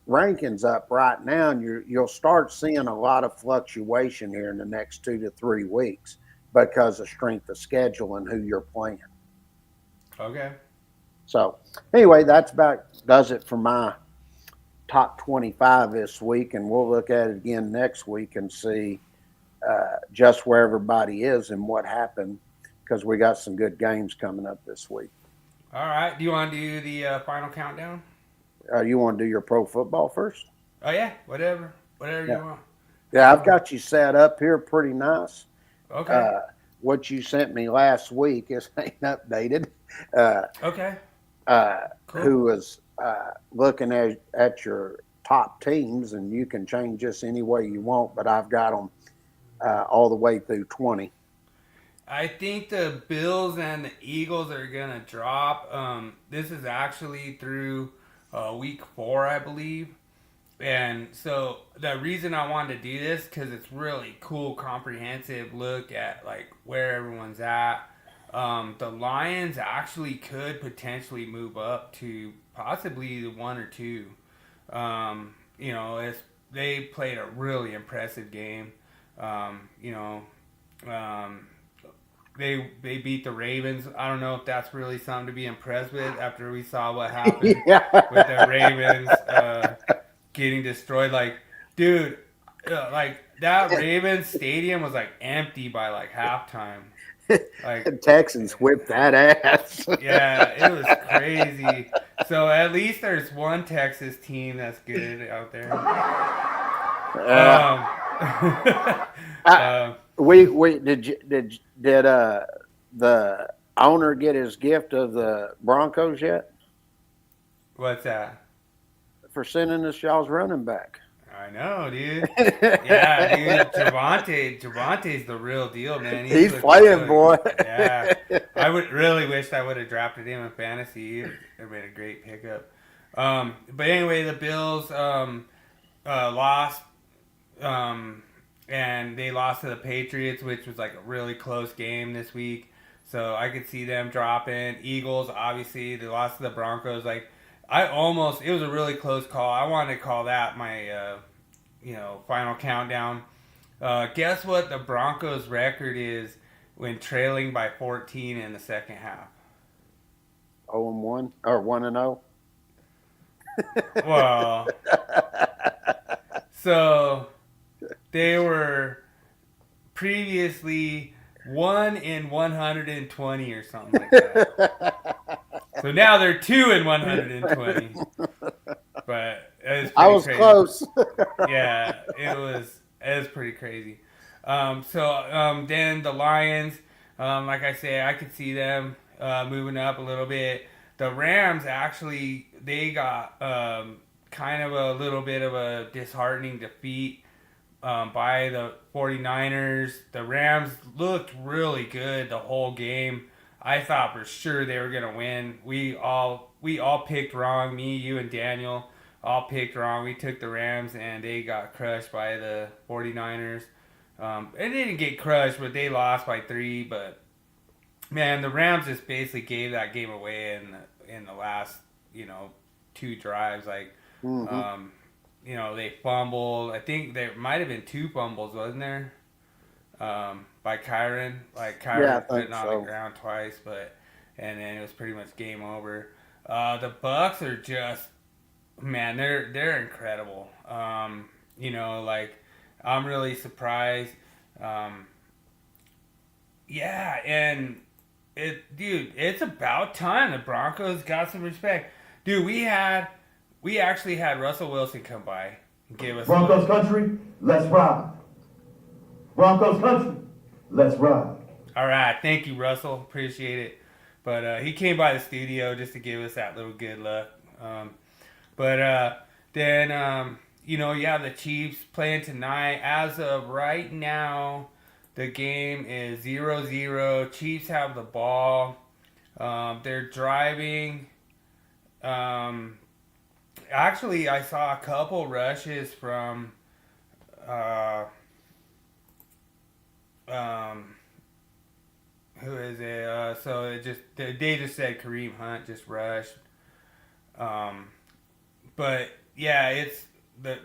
rankings up right now, and you'll start seeing a lot of fluctuation here in the next 2 to 3 weeks because of strength of schedule and who you're playing. Okay. So anyway, that's about does it for my top 25 this week, and we'll look at it again next week and see just where everybody is and what happened because we got some good games coming up this week. All right. Do you want to do the final countdown? You want to do your pro football first? Oh, yeah. Whatever you want. Yeah, I've got you set up here pretty nice. Okay. What you sent me last week is ain't updated. Uh, Okay. Cool. who was looking at your top teams, and you can change this any way you want, but I've got them all the way through 20. I think the Bills and the Eagles are gonna drop. This is actually through week 4, I believe. And so the reason I wanted to do this because it's really cool, comprehensive look at like where everyone's at. The Lions actually could potentially move up to possibly the 1 or 2. It's they played a really impressive game. You know, um, they beat the Ravens. I don't know if that's really something to be impressed with after we saw what happened with the Ravens getting destroyed. Like, dude, like that Ravens stadium was like empty by like halftime. Like, The Texans whipped that ass. yeah, it was crazy. So at least there's one Texas team that's good out there. Um, I, we did the owner get his gift of the Broncos yet what's that? for sending us y'all's running back? I know, dude. Yeah, dude. Javante's the real deal, man. He's looking playing, really, boy. yeah. I would really wish I would have drafted him in fantasy. It would been a great pickup. But anyway, the Bills lost, and they lost to the Patriots, which was like a really close game this week. So I could see them dropping. Eagles, obviously, they lost to the Broncos. Like, it was a really close call. I wanted to call that my, final countdown. Guess what the Broncos' record is when trailing by 14 in the second half? 0-1 or 1-0. Well, so they were previously 1 in 120 or something like that. So now they're 2 in 120. But I was crazy. close. Yeah, it was pretty crazy. Then the Lions, like I say, I could see them moving up a little bit. The Rams actually they got kind of a little bit of a disheartening defeat by the 49ers. The Rams looked really good the whole game. I thought for sure they were gonna win. We all picked wrong. Me, you, and Daniel all picked wrong. We took the Rams and they got crushed by the 49ers. They didn't get crushed, but they lost by 3. But man, the Rams just basically gave that game away in the last 2 drives. Like, they fumbled. I think there might have been 2 fumbles, wasn't there? By Kyron. Like Kyron put it on the ground twice, and then it was pretty much game over. The Bucks are just, man, they're incredible. Like I'm really surprised. Yeah, and it's about time the Broncos got some respect. Dude, we actually had Russell Wilson come by and give us Broncos country, let's ride. Broncos country, let's ride. All right, thank you, Russell. Appreciate it. But he came by the studio just to give us that little good luck. Then the Chiefs playing tonight. As of right now, the game is 0-0. Chiefs have the ball. They're driving. Actually, I saw a couple rushes from who is it? So they just said Kareem Hunt just rushed. But yeah,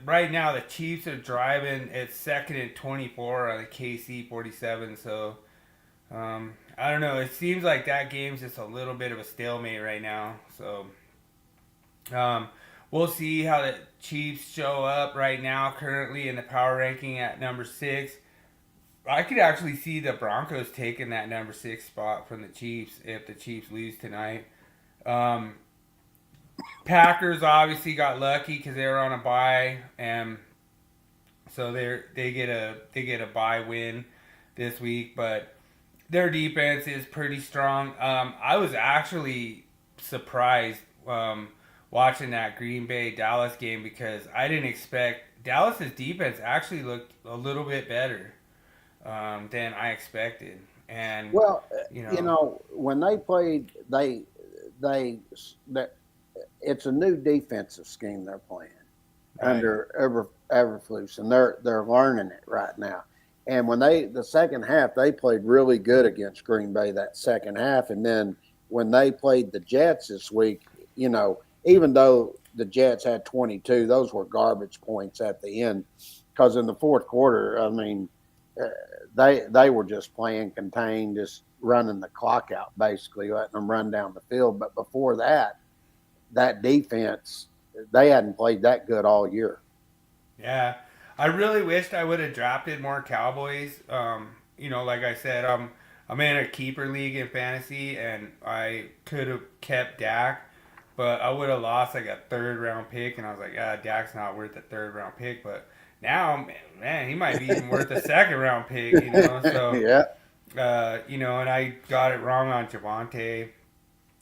right now the Chiefs are driving. It's 2nd and 24 on the KC 47. So I don't know. It seems like that game's just a little bit of a stalemate right now. So we'll see how the Chiefs show up right now. Currently in the power ranking at number 6. I could actually see the Broncos taking that number 6 spot from the Chiefs if the Chiefs lose tonight. Packers obviously got lucky because they were on a bye, and So they get a bye win this week, but their defense is pretty strong. I was actually surprised watching that Green Bay Dallas game because I didn't expect Dallas's defense actually looked a little bit better than I expected. And Well, you you know, know, when they played, they that it's a new defensive scheme they're playing right? under Everflus, and they're learning it right now. And when the second half, they played really good against Green Bay that second half, and then when they played the Jets this week, you know, even though the Jets had 22, those were garbage points at the end because in the fourth quarter, I mean, uh, they were just playing contained, just running the clock out, basically letting them run down the field. But before that, that defense, they hadn't played that good all year. Yeah, I really wished I would have drafted more Cowboys. Like I said, I'm in a keeper league in fantasy, and I could have kept Dak, but I would have lost like a third round pick, and I was like, Dak's not worth a third round pick. But now, man, he might be even worth a second round pick. So Yeah. and I got it wrong on Javante.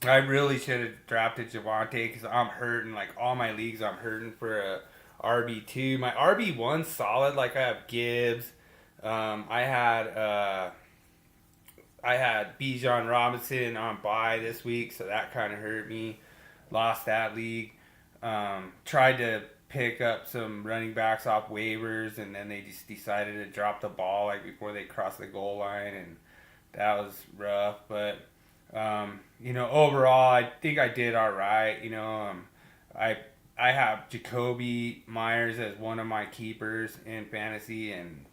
I really should have drafted Javante because I'm hurting. Like all my leagues, I'm hurting for a RB2. My RB1's solid. Like I have Gibbs. I had Bijan Robinson on bye this week, so that kind of hurt me. Lost that league. Tried to pick up some running backs off waivers, and then they just decided to drop the ball like before they crossed the goal line, and that was rough. But overall, I think I did all right. I I have Jacoby Myers as one of my keepers in fantasy, and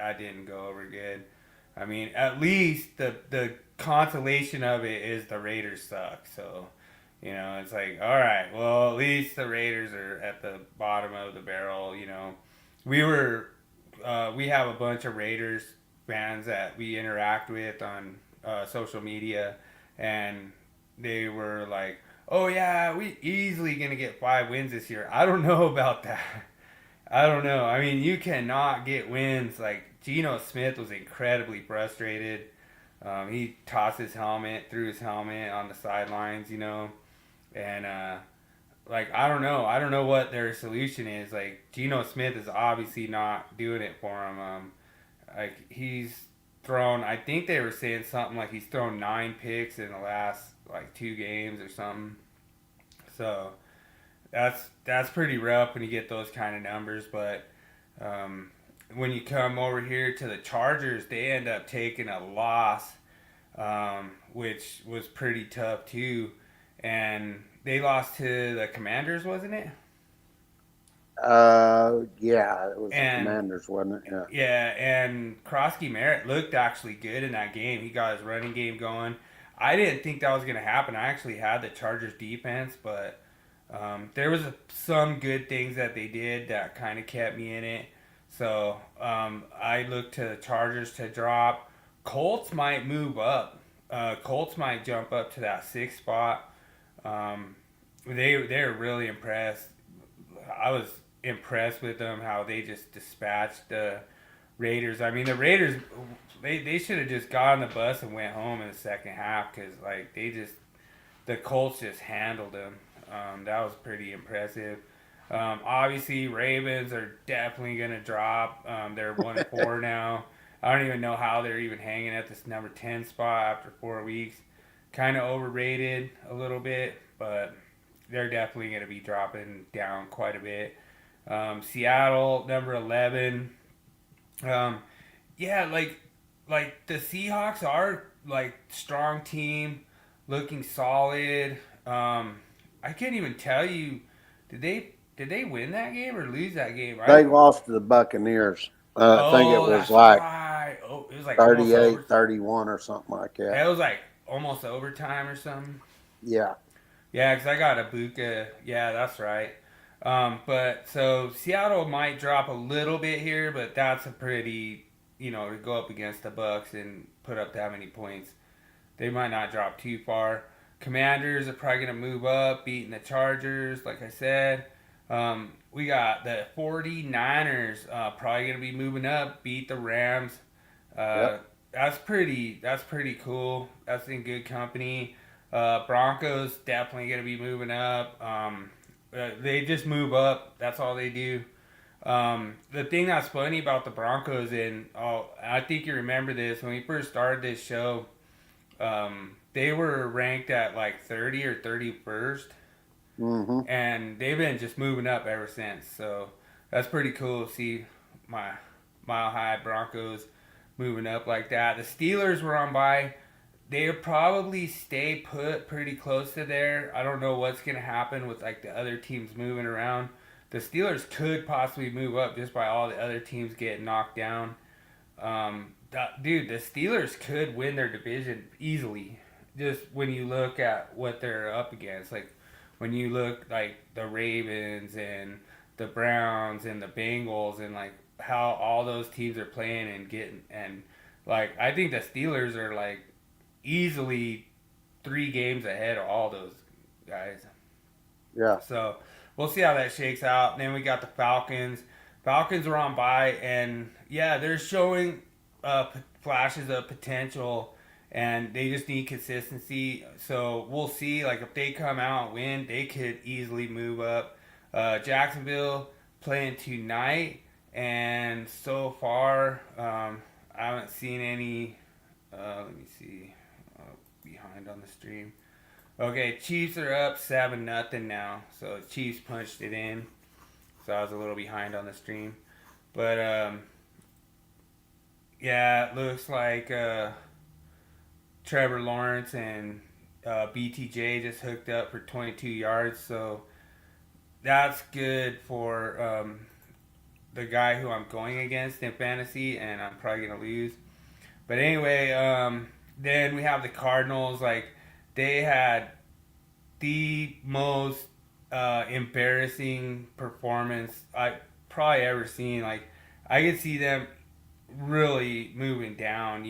I didn't go over good. I mean, at least the consolation of it is the Raiders suck. So, it's like, all right, well, at least the Raiders are at the bottom of the barrel. We have a bunch of Raiders fans that we interact with on social media, and they were like, "Oh yeah, we easily gonna get 5 wins this year." I don't know about that. I don't know. I mean, you cannot get wins. Like Geno Smith was incredibly frustrated. He tossed his helmet, threw his helmet on the sidelines, and like I don't know. I don't know what their solution is. Like Geno Smith is obviously not doing it for him. Like he's thrown. I think they were saying something like he's thrown 9 picks in the last like 2 games or something. So that's pretty rough when you get those kind of numbers. But when you come over here to the Chargers, they end up taking a loss, which was pretty tough too. And they lost to the Commanders, wasn't it? Yeah, it was the And Commanders, wasn't it? Yeah. yeah, and Krosky Merritt looked actually good in that game. He got his running game going. I didn't think that was going to happen. I actually had the Chargers defense, but there was some good things that they did that kind of kept me in it. So I looked to the Chargers to drop. Colts might move up. Colts might jump up to that 6th spot. They're really impressed. I was impressed with them how they just dispatched the Raiders. I mean, the Raiders they should have just got on the bus and went home in the second half because like the Colts just handled them. That was pretty impressive. Obviously, Ravens are definitely gonna drop. They're 1-4 now. I don't even know how they're even hanging at this number 10 spot after 4 weeks. Kind of overrated a little bit, but they're definitely going to be dropping down quite a bit. Seattle, number 11. Yeah, like the Seahawks are like strong team, looking solid. I can't even tell you, did they win that game or lose that game? They lost to the Buccaneers. I think it Oh, was that's like right. Oh, it was like almost 38, over. 31 or something like that. It was like almost overtime or something. Yeah. Yeah, because I got a Buka. Yeah, that's right. But so Seattle might drop a little bit here, but that's a pretty, to go up against the Bucks and put up that many points. They might not drop too far. Commanders are probably going to move up, beating the Chargers, like I said. we got the 49ers probably going to be moving up, beat the Rams. Yep. That's pretty cool. That's in good company. Broncos definitely going to be moving up. They just move up. That's all they do. The thing that's funny about the Broncos, and I think you remember this when we first started this show. They were ranked at like 30 or 31st, Mm-hmm. and they've been just moving up ever since. So that's pretty cool to see my Mile High Broncos moving up like that. The Steelers were on by. They'll probably stay put pretty close to there. I don't know what's gonna happen with like the other teams moving around. The Steelers could possibly move up just by all the other teams getting knocked down. Dude, the Steelers could win their division easily. Just when you look at what they're up against, like when you look like the Ravens and the Browns and the Bengals and like how all those teams are playing and getting and like I think the Steelers are like easily 3 games ahead of all those guys. Yeah. So we'll see how that shakes out. And then we got the Falcons. Falcons are on by, and yeah, they're showing flashes of potential, and they just need consistency. So we'll see. Like if they come out and win, they could easily move up. Jacksonville playing tonight, and so far I haven't seen any. Let me see. Behind on the stream. Okay, Chiefs are up 7-0 now. So Chiefs punched it in. So I was a little behind on the stream. But yeah, it looks like Trevor Lawrence and BTJ just hooked up for 22 yards. So that's good for the guy who I'm going against in fantasy, and I'm probably going to lose. But anyway, then we have the Cardinals. Like, they had the most embarrassing performance I probably ever seen. Like, I could see them really moving down,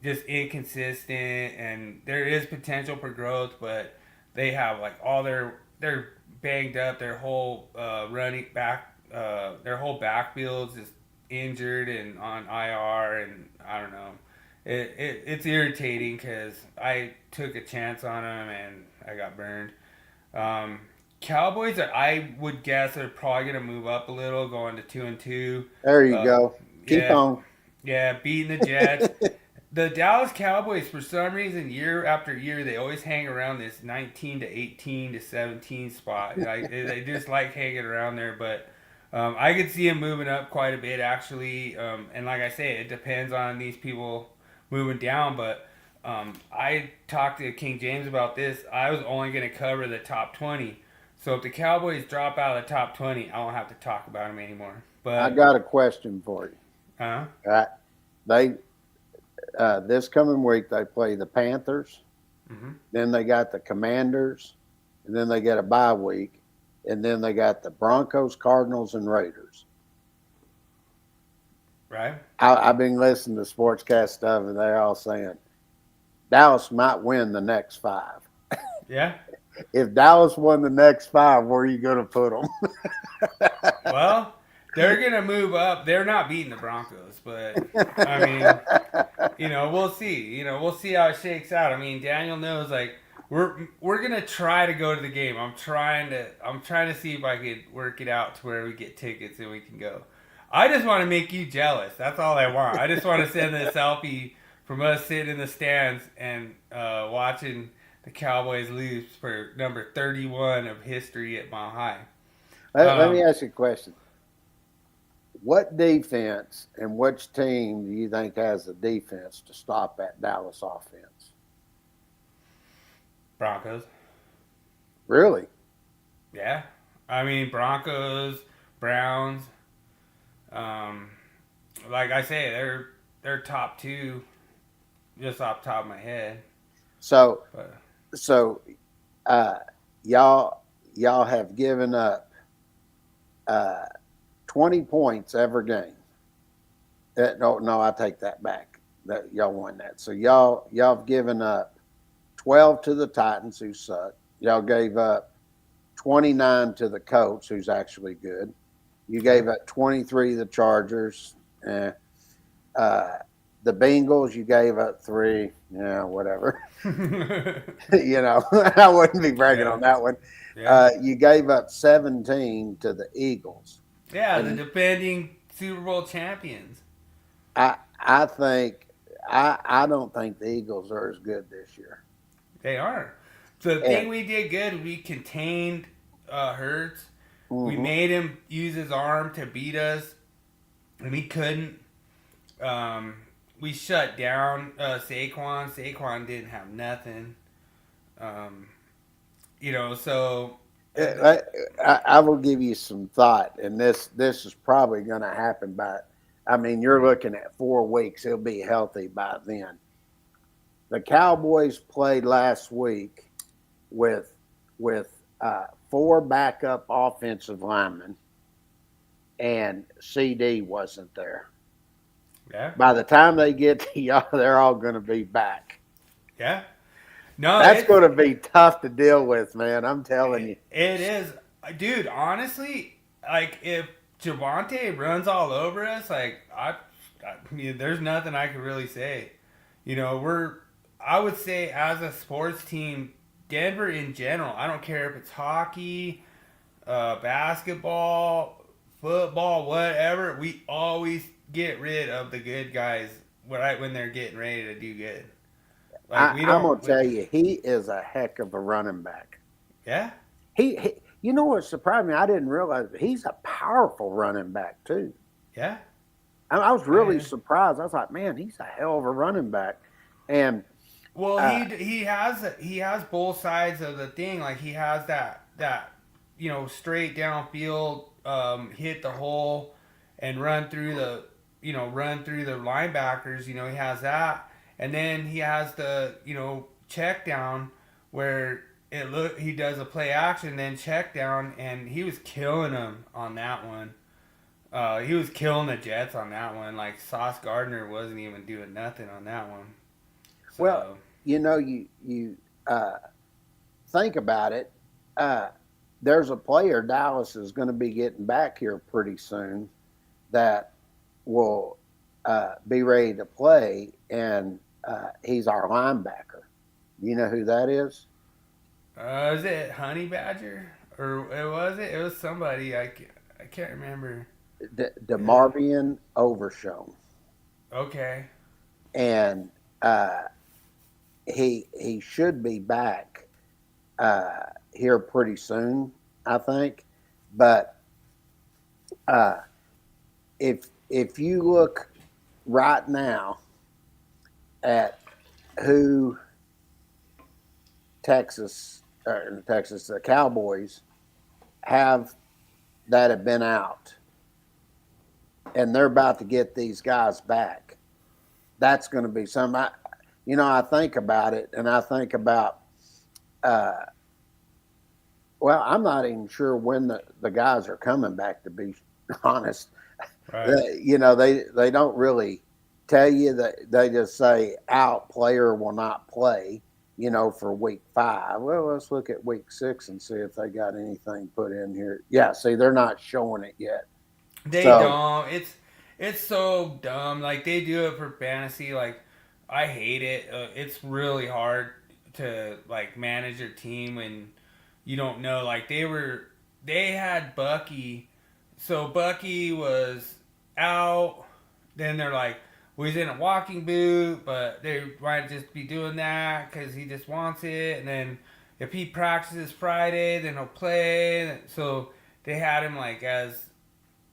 just inconsistent, and there is potential for growth, but they have like they're banged up. Their whole running back, their whole backfield's just injured and on IR, and I don't know. It's irritating because I took a chance on them and I got burned. Cowboys, I would guess, are probably gonna move up a little, going to 2-2. There you go. Keep Yeah, on. yeah, beating the Jets. The Dallas Cowboys, for some reason, year after year, they always hang around this 19 to 18 to 17 spot. Like, they just like hanging around there, but I could see them moving up quite a bit, actually. And like I say, it depends on these people moving down. But I talked to King James about this. I was only going to cover the top 20. So if the Cowboys drop out of the top 20, I won't have to talk about them anymore. But I got a question for you. huh? They this coming week they play the Panthers, Mm-hmm. then they got the Commanders, and then they get a bye week, and then they got the Broncos, Cardinals, and Raiders. Right? I've been listening to sportscast stuff, and they're all saying Dallas might win the next 5. Yeah. If Dallas won the next 5, where are you going to put them? Well, they're gonna move up. They're not beating the Broncos, but I mean, we'll see. We'll see how it shakes out. I mean, Daniel knows like we're gonna try to go to the game. I'm trying to see if I could work it out to where we get tickets and we can go. I just want to make you jealous. That's all I want. I just want to send a selfie from us sitting in the stands and watching the Cowboys lose for number 31 of history at Mile High. Let me ask you a question. What defense and which team do you think has the defense to stop that Dallas offense? Broncos. Really? Yeah. I mean, Broncos, Browns. Like I say, they're top 2 just off the top of my head. So, But y'all have given up 20 points every game. No, I take that back. That y'all won that. So y'all have given up 12 to the Titans, who suck. Y'all gave up 29 to the Colts, who's actually good. You gave up 23 to the Chargers. The Bengals, you gave up 3. Yeah, whatever. I wouldn't be bragging on that one. Yeah. You gave up 17 to the Eagles. Yeah, the And defending Super Bowl champions. I think I don't think the Eagles are as good this year. They are. The And thing we did good, we contained Hurts. We mhm. made him use his arm to beat us, and he couldn't. We shut down Saquon. Saquon didn't have nothing. Um, so I will give you some thought, and this is probably going to happen you're looking at 4 weeks. He'll be healthy by then. The Cowboys played last week with 4 backup offensive linemen, and CD wasn't there. yeah, By the time they get to y'all, they're all going to be back. yeah. No, That's going to be tough to deal with, man. I'm telling you. It is, dude. Honestly, like if Javante runs all over us, like I mean, there's nothing I could really say. I would say as a sports team, Denver in general. I don't care if it's hockey, basketball, football, whatever. We always get rid of the good guys when they're getting ready to do good. Like I'm going to tell you, he is a heck of a running back. Yeah. He you know what surprised me? I didn't realize he's a powerful running back too. Yeah. I was really surprised. I was like, man, he's a hell of a running back. And well, he has both sides of the thing. Like he has that straight downfield, hit the hole, and run through the linebackers. He has that, and then he has the check down where he does a play action, then check down, and he was killing them on that one. He was killing the Jets on that one. Like Sauce Gardner wasn't even doing nothing on that one. So, well, you think about it. There's a player Dallas is going to be getting back here pretty soon that will be ready to play, and he's our linebacker. You know who that is? is it Honey Badger or it was somebody I can't remember. DeMarvion Overshown. Okay. And he should be back here pretty soon, I think. But if you look right now at who the Cowboys have that have been out, and they're about to get these guys back, that's going to be some. I think about it, and I think about, well, I'm not even sure when the guys are coming back, to be honest. Right. They don't really tell you. That they just say out, player will not play, for week 5. Well, let's look at week 6 and see if they got anything put in here. Yeah, see, they're not showing it yet. They don't. It's so dumb. Like they do it for fantasy. Like I hate it. It's really hard to like manage your team when you don't know. Like they had Bucky, so Bucky was out. Then they're like, well, he's in a walking boot, but they might just be doing that because he just wants it. And then if he practices Friday, then he'll play. So they had him like as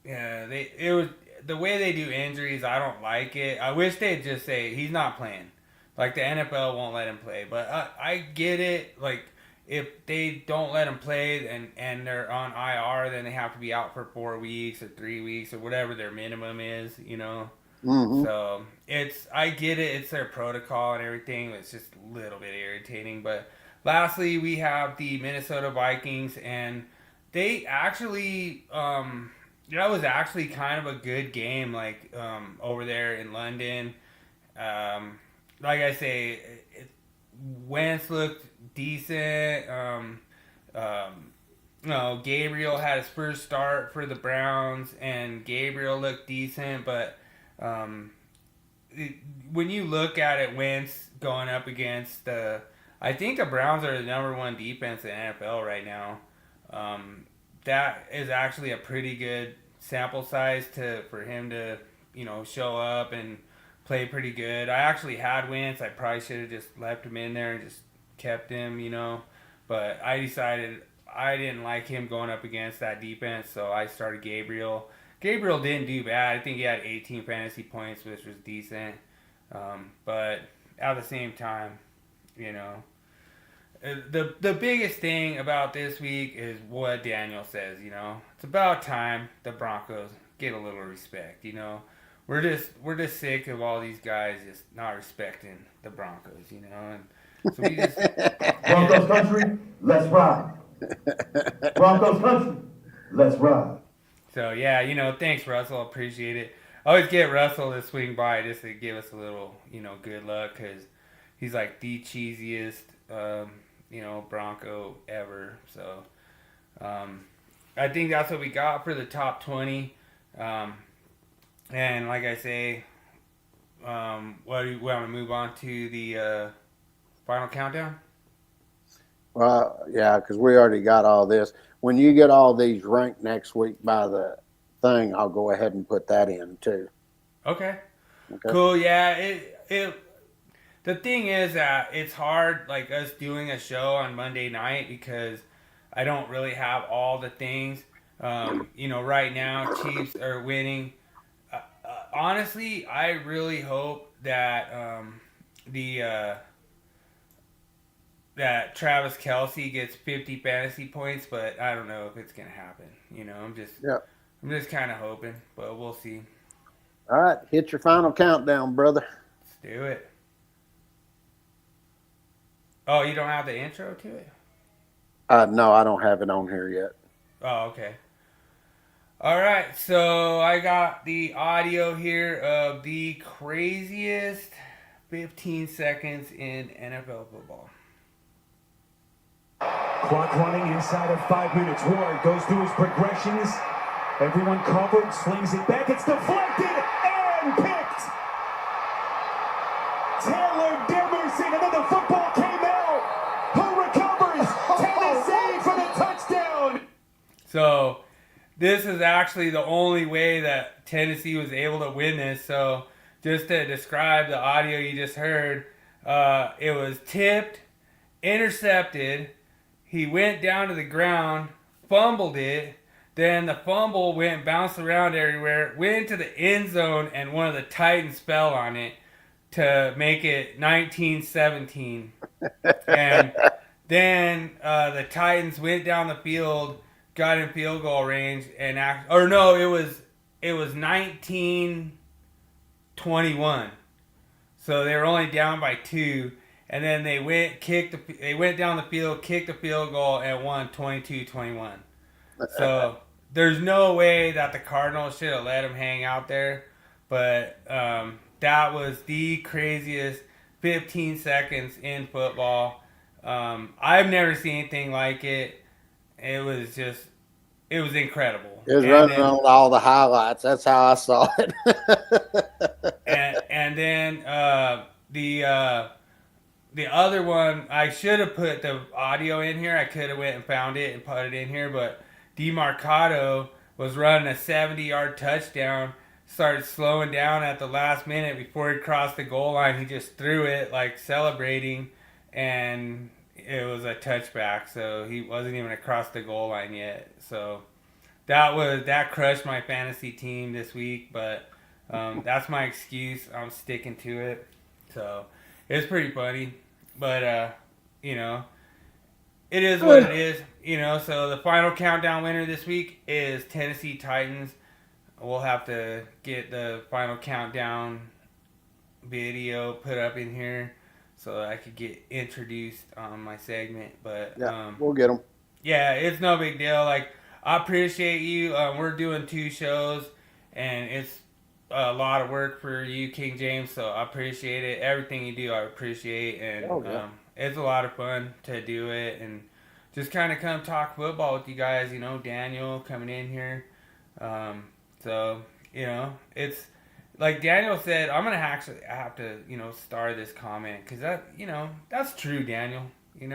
it was the way they do injuries. I don't like it. I wish they'd just say he's not playing. Like the NFL won't let him play, but I get it. Like if they don't let him play and they're on IR, then they have to be out for 4 weeks or 3 weeks or whatever their minimum is. Mm-hmm. So I get it. It's their protocol and everything. It's just a little bit irritating. But lastly, we have the Minnesota Vikings, and they actually that was actually kind of a good game. Like over there in London, like I say, Wentz looked decent. Gabriel had his first start for the Browns, and Gabriel looked decent, but when you look at it, Wentz going up against I think the Browns are the number one defense in the NFL right now. That is actually a pretty good sample size for him to, show up and play pretty good. I actually had Wentz. I probably should have just left him in there and just kept him, but I decided I didn't like him going up against that defense, so I started Gabriel. Gabriel didn't do bad. I think he had 18 fantasy points, which was decent. But at the same time, the biggest thing about this week is what Daniel says. It's about time the Broncos get a little respect. We're just sick of all these guys just not respecting the Broncos. And so we just Broncos country, let's ride. Broncos country, let's ride. So yeah, thanks Russell, appreciate it. I always get Russell to swing by just to give us a little, good luck because he's like the cheesiest, Bronco ever. So I think that's what we got for the top 20. And like I say, what do you want to move on to the final countdown? Well, yeah, because we already got all this. When you get all these ranked next week by the thing, I'll go ahead and put that in too. Okay. Cool. Yeah. The thing is that it's hard, like us doing a show on Monday night because I don't really have all the things. Right now Chiefs are winning. Honestly, I really hope that that Travis Kelce gets 50 fantasy points, but I don't know if it's gonna happen. I'm just kind of hoping, but we'll see. All right, hit your final countdown, brother. Let's do it. Oh, you don't have the intro to it? No, I don't have it on here yet. Oh, okay. All right, so I got the audio here of the craziest 15 seconds in NFL football. Clock running inside of 5 minutes. Ward goes through his progressions. Everyone covered, slings it back. It's deflected and picked. Taylor Demerson, and then the football came out. Who recovers? Tennessee for the touchdown. So this is actually the only way that Tennessee was able to win this. So just to describe the audio you just heard, it was tipped, intercepted. He went down to the ground, fumbled it. Then the fumble bounced around everywhere, went into the end zone, and one of the Titans fell on it to make it 19-17. And then the Titans went down the field, got in field goal range, and it was 19-21. So they were only down by 2. And then they went down the field, kicked the field goal, and won 22-21. So there's no way that the Cardinals should have let him hang out there. But that was the craziest 15 seconds in football. I've never seen anything like it. It was incredible. It was running on all the highlights. That's how I saw it. and then the other one, I should have put the audio in here. I could have went and found it and put it in here, but DeMarcado was running a 70-yard touchdown, started slowing down at the last minute before he crossed the goal line. He just threw it, like celebrating, and it was a touchback, so he wasn't even across the goal line yet. So that crushed my fantasy team this week, but that's my excuse. I'm sticking to it. So it's pretty funny, but it is what it is. So the final countdown winner this week is Tennessee Titans. We'll have to get the final countdown video put up in here so that I could get introduced on my segment. But yeah, we'll get them. Yeah, it's no big deal. Like, I appreciate you. We're doing 2 shows, and it's a lot of work for you, King James. So I appreciate it. Everything you do, I appreciate, and it's a lot of fun to do it. And just kind of come talk football with you guys. Daniel coming in here. So it's like Daniel said. I'm gonna actually have to star this comment because that's true, Daniel. You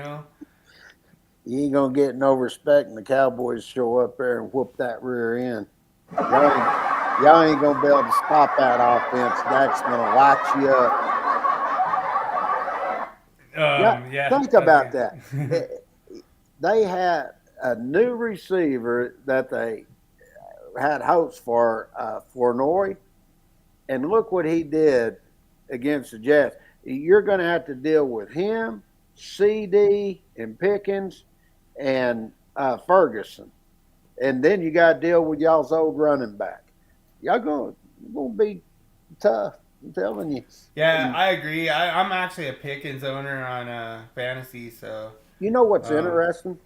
ain't gonna get no respect, and the Cowboys show up there and whoop that rear end. Y'all ain't gonna be able to stop that offense. Dak's gonna light you up. Yeah. Think about that. They had a new receiver that they had hopes for Flournoy, and look what he did against the Jets. You're going to have to deal with him, CD, and Pickens, and Ferguson, and then you got to deal with y'all's old running back. Y'all going to be tough. I'm telling you. Yeah, I agree. I'm actually a Pickens owner on fantasy, so. You know what's interesting?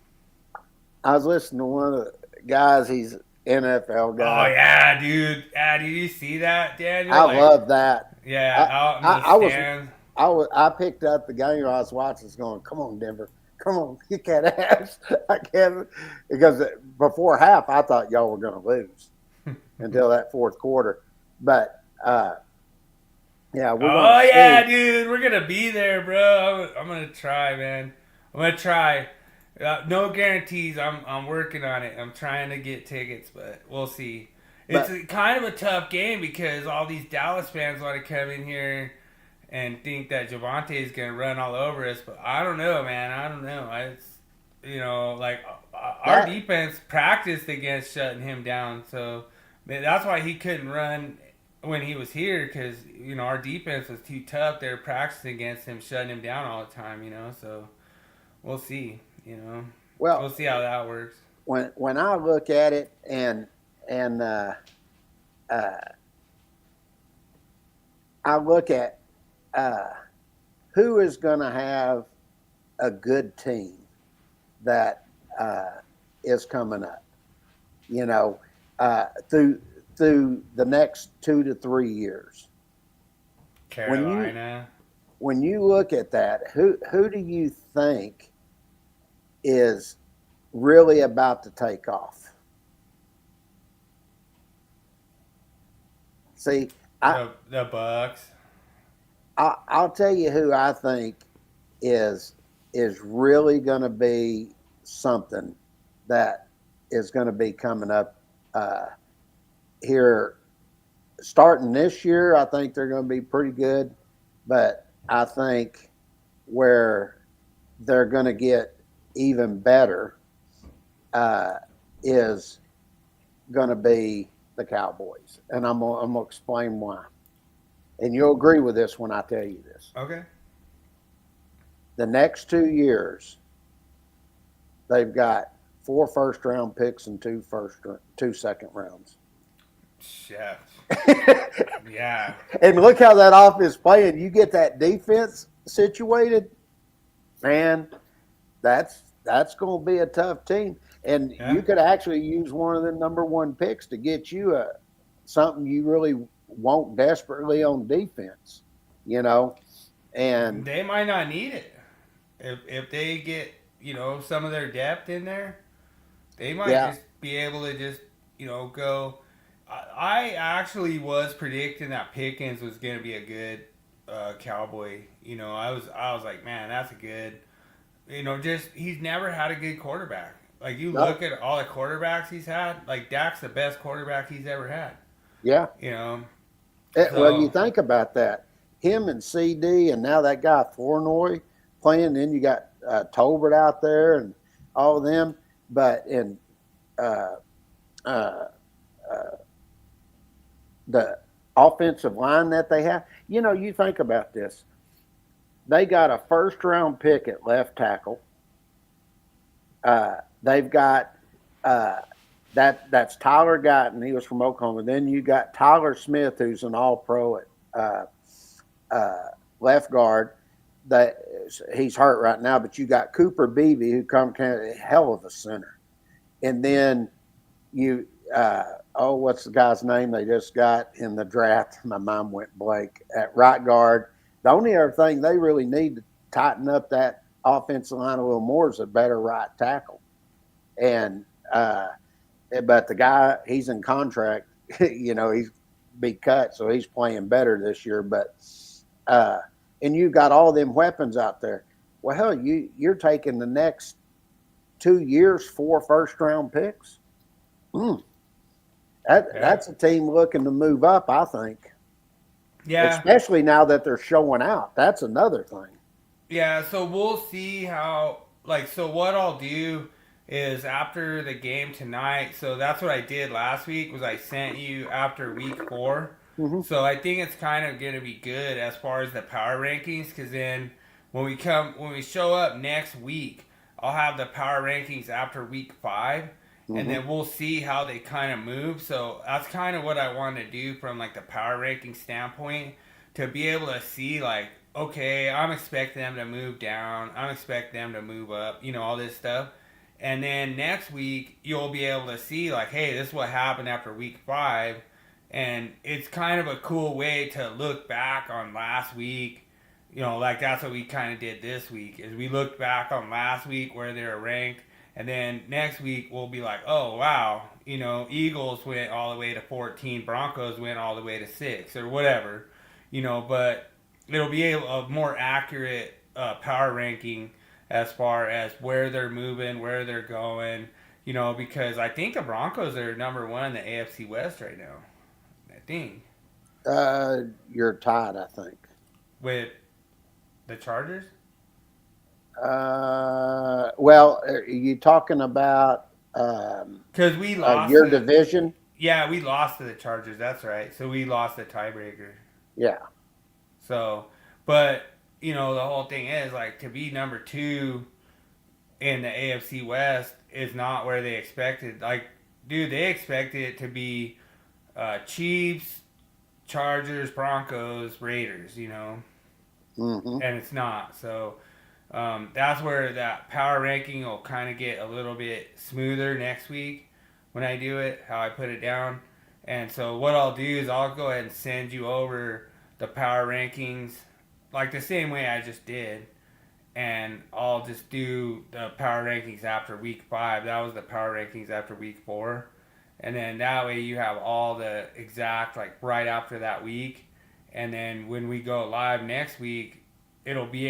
I was listening to one of the guys. He's NFL guy. Oh yeah, dude. Yeah, did you see that, Daniel? I love that. Yeah, out in the stands. I picked up the game I was watching. Going, come on, Denver, come on, kick that ass. I can't, because before half I thought y'all were going to lose until that fourth quarter. But yeah, dude, we're gonna be there, bro. I'm gonna try, man. I'm gonna try. No guarantees. I'm working on it. I'm trying to get tickets, but we'll see. It's kind of a tough game because all these Dallas fans want to come in here and think that Javonte is going to run all over us, but I don't know, man. I don't know. Our defense practiced against shutting him down, so that's why he couldn't run when he was here because our defense was too tough. They were practicing against him, shutting him down all the time. So we'll see. Well, we'll see how that works. When I look at it and I look at who is going to have a good team that is coming up, through the next 2 to 3 years. Carolina. When you look at that, who do you think is really about to take off? See, the Bucks. I'll tell you who I think is really going to be something that is going to be coming up here starting this year. I think they're going to be pretty good, but I think where they're going to get even better is going to be the Cowboys, and I'm gonna explain why. And you'll agree with this when I tell you this. Okay. The next 2 years, they've got 4 first-round picks and 2 second rounds. Chef. Yeah. And look how that offense is playing. You get that defense situated, man. That's going to be a tough team. And you could actually use one of the number 1 picks to get you something you really want desperately on defense, and they might not need it. If they get, some of their depth in there, they might just be able to just, go. I actually was predicting that Pickens was going to be a good Cowboy. I was like, man, that's a good, just he's never had a good quarterback. Like, you look at all the quarterbacks he's had, like, Dak's the best quarterback he's ever had. Yeah. Well, you think about that. Him and CD, and now that guy Flournoy playing, then you got Tolbert out there and all of them. But in the offensive line that they have, you think about this. They got a first-round pick at left tackle. They've got that's Tyler Guyton. He was from Oklahoma. Then you got Tyler Smith, who's an All-Pro at left guard. That he's hurt right now, but you got Cooper Beebe, who comes a hell of a center. And then you, what's the guy's name they just got in the draft? My mind went blank. At right guard. The only other thing they really need to tighten up that offensive line a little more is a better right tackle. And but the guy, he's in contract, he's be cut, so he's playing better this year. But and you got all them weapons out there. Well, hell, you're taking the next 2 years 4 first-round picks. That's a team looking to move up, I think. Yeah. Especially now that they're showing out. That's another thing. Yeah, so we'll see how, so what I'll do is after the game tonight, so that's what I did last week, was I sent you after week 4. Mm-hmm. So I think it's kind of going to be good as far as the power rankings, because then when we show up next week, I'll have the power rankings after week 5. Mm-hmm. And then we'll see how they kind of move. So that's kind of what I want to do from like the power ranking standpoint, to be able to see like, okay, I'm expecting them to move down, I'm expecting them to move up, all this stuff. And then next week you'll be able to see like, hey, this is what happened after week 5. And it's kind of a cool way to look back on last week. Like that's what we kind of did this week, is we looked back on last week where they were ranked. And then next week we'll be like, oh, wow, Eagles went all the way to 14, Broncos went all the way to 6 or whatever, but it'll be a more accurate power ranking as far as where they're moving, where they're going, because I think the Broncos are number 1 in the AFC West right now, I think. You're tied, I think. With the Chargers? Well, are you talking about because we lost your division? Yeah, we lost to the Chargers. That's right. So we lost the tiebreaker. Yeah. So, but the whole thing is like, to be number 2 in the AFC West is not where they expected. Like, dude, they expected it to be Chiefs, Chargers, Broncos, Raiders. Mm-hmm. And it's not. So. That's where that power ranking will kind of get a little bit smoother next week when I do it, how I put it down. And so what I'll do is I'll go ahead and send you over the power rankings like the same way I just did. And I'll just do the power rankings after week 5. That was the power rankings after week 4. And then that way you have all the exact, like right after that week. And then when we go live next week, it'll be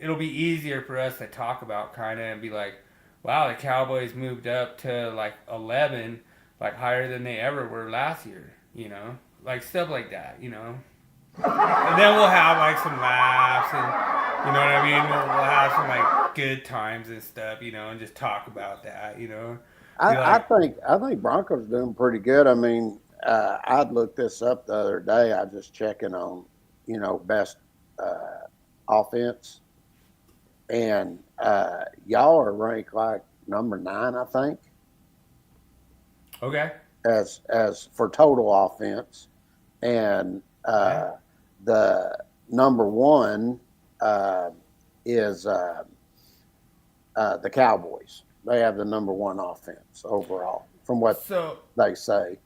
easier for us to talk about kind of and be like, wow, the Cowboys moved up to like 11, like higher than they ever were last year, like stuff like that, And then we'll have like some laughs and, what I mean? We'll have some like good times and stuff, and just talk about that, I think Broncos doing pretty good. I mean, I'd looked this up the other day. I was just checking on, best offense, and y'all are ranked like number 9, I think. Okay. As for total offense, and the number 1 is the Cowboys. They have the number 1 offense overall, from what they say.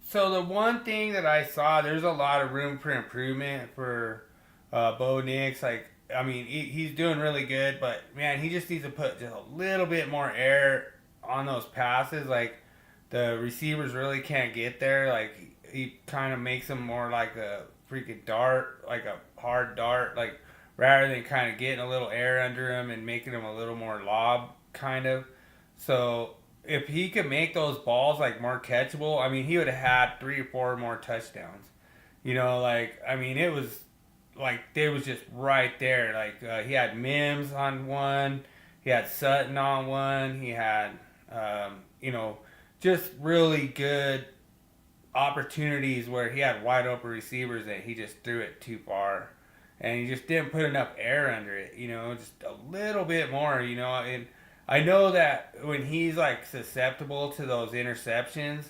So the one thing that I saw, there's a lot of room for improvement for Bo Nix. Like, I mean, he's doing really good, but man, he just needs to put just a little bit more air on those passes. Like, the receivers really can't get there. Like, he kind of makes them more like a freaking dart, like a hard dart, like rather than kind of getting a little air under him and making him a little more lob kind of. So if he could make those balls like more catchable, I mean, he would have had 3 or 4 more touchdowns. Like, I mean, it was like they was just right there. Like, he had Mims on one, he had Sutton on one, he had just really good opportunities where he had wide open receivers and he just threw it too far, and he just didn't put enough air under it. Just a little bit more. And I know that when he's like susceptible to those interceptions,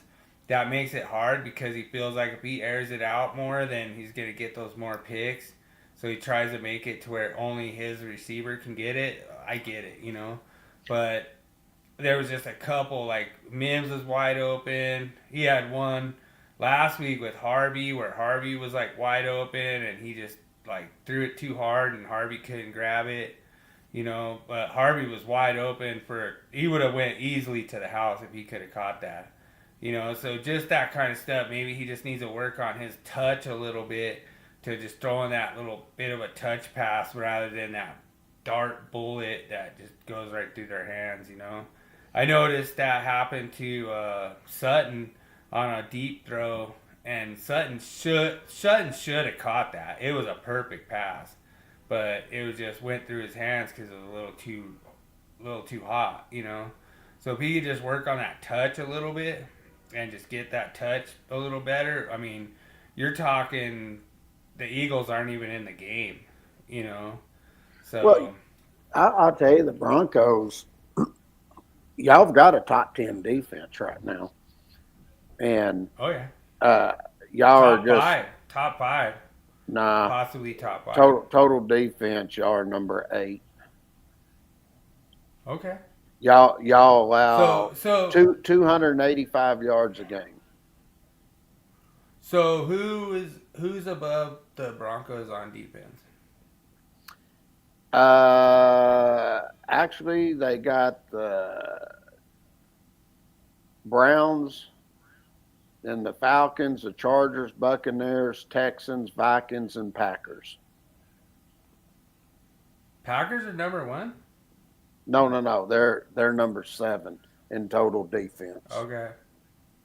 that makes it hard because he feels like if he airs it out more, then he's going to get those more picks. So he tries to make it to where only his receiver can get it. I get it, But there was just a couple, like Mims was wide open. He had one last week with Harvey where Harvey was like wide open and he just like threw it too hard and Harvey couldn't grab it. But Harvey was wide open he would have went easily to the house if he could have caught that. So just that kind of stuff. Maybe he just needs to work on his touch a little bit to just throwing that little bit of a touch pass rather than that dart bullet that just goes right through their hands. I noticed that happened to Sutton on a deep throw, and Sutton should have caught that. It was a perfect pass, but it was just went through his hands because it was a little too hot. So if he could just work on that touch a little bit and just get that touch a little better, I mean, you're talking the Eagles aren't even in the game. So. Well, I'll tell you, the Broncos, y'all have got a top 10 defense right now. And oh, yeah. Y'all top are just five. Top five. Nah. Possibly top five. Total defense, y'all are number 8. Okay. Y'all allow so 285 yards a game. So who's above the Broncos on defense? Actually, they got the Browns, then the Falcons, the Chargers, Buccaneers, Texans, Vikings, and Packers. Packers are number 1? No. They're number 7 in total defense. Okay.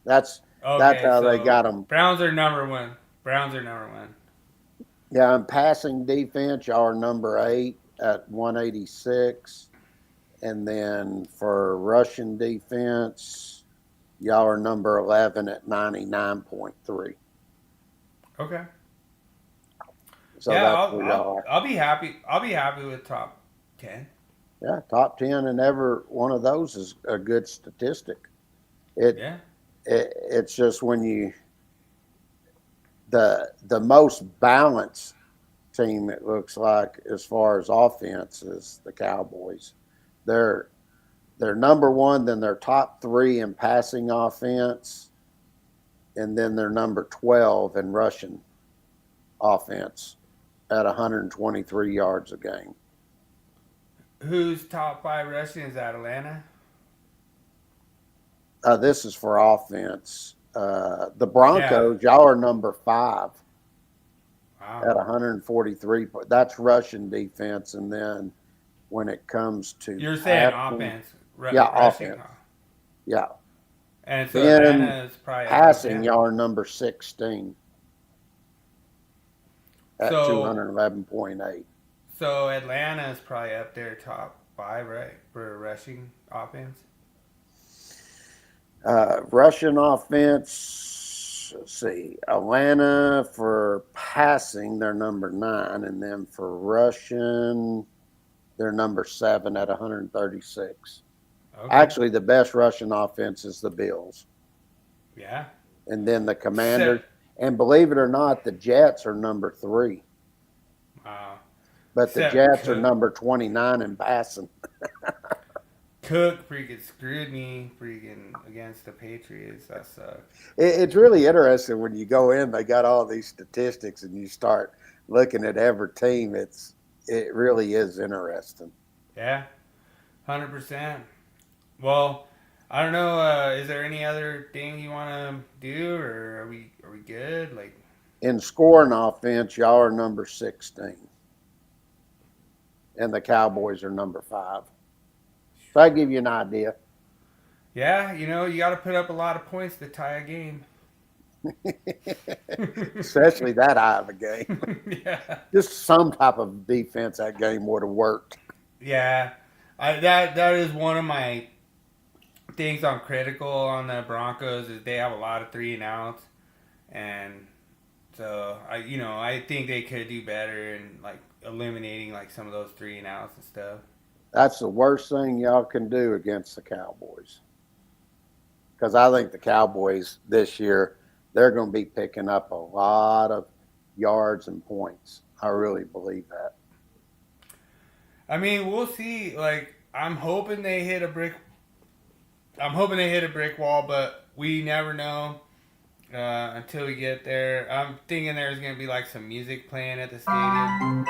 That's how they got them. Browns are number 1. Yeah, in passing defense, y'all are number 8 at 186. And then for rushing defense, y'all are number 11 at 99.3. Okay. So yeah, that's where y'all are. I'll be happy. I'll be happy with top 10. Yeah, top 10 and every one of those is a good statistic. It's just when you the most balanced team, it looks like, as far as offense, is the Cowboys. They're number 1, then they're top 3 in passing offense, and then they're number 12 in rushing offense at 123 yards a game. Who's top 5 rushing? Is that Atlanta? This is for offense. The Broncos, y'all are number 5 at 143. That's rushing defense, and then when it comes to you're saying offense, offense, yeah. And so then Atlanta is probably passing, y'all are number 16 at 211.8. So Atlanta is probably up there top 5, right, for rushing offense? Rushing offense, let's see. Atlanta for passing, they're number 9. And then for rushing, they're number 7 at 136. Okay. Actually, the best rushing offense is the Bills. Yeah. And then the Commanders. And believe it or not, the Jets are number 3. Wow. But the Jets are number 29 in passing. Cook freaking screwed me freaking against the Patriots. That sucks. It's really interesting when you go in. They got all these statistics, and you start looking at every team. It really is interesting. Yeah, 100%. Well, I don't know. Is there any other thing you want to do, or are we good? Like in scoring offense, y'all are number 16, and the Cowboys are number 5. So I give you an idea. Yeah, you got to put up a lot of points to tie a game. Especially that high of a game. Yeah. Just some type of defense that game would have worked. Yeah. That is one of my things I'm critical on the Broncos is they have a lot of 3 and outs. And so I think they could do better in like eliminating like some of those 3 and outs and stuff. That's the worst thing y'all can do against the Cowboys. Because I think the Cowboys this year, they're going to be picking up a lot of yards and points. I really believe that. I mean, we'll see. Like, I'm hoping they hit a brick wall, but we never know until we get there. I'm thinking there's going to be like some music playing at the stadium.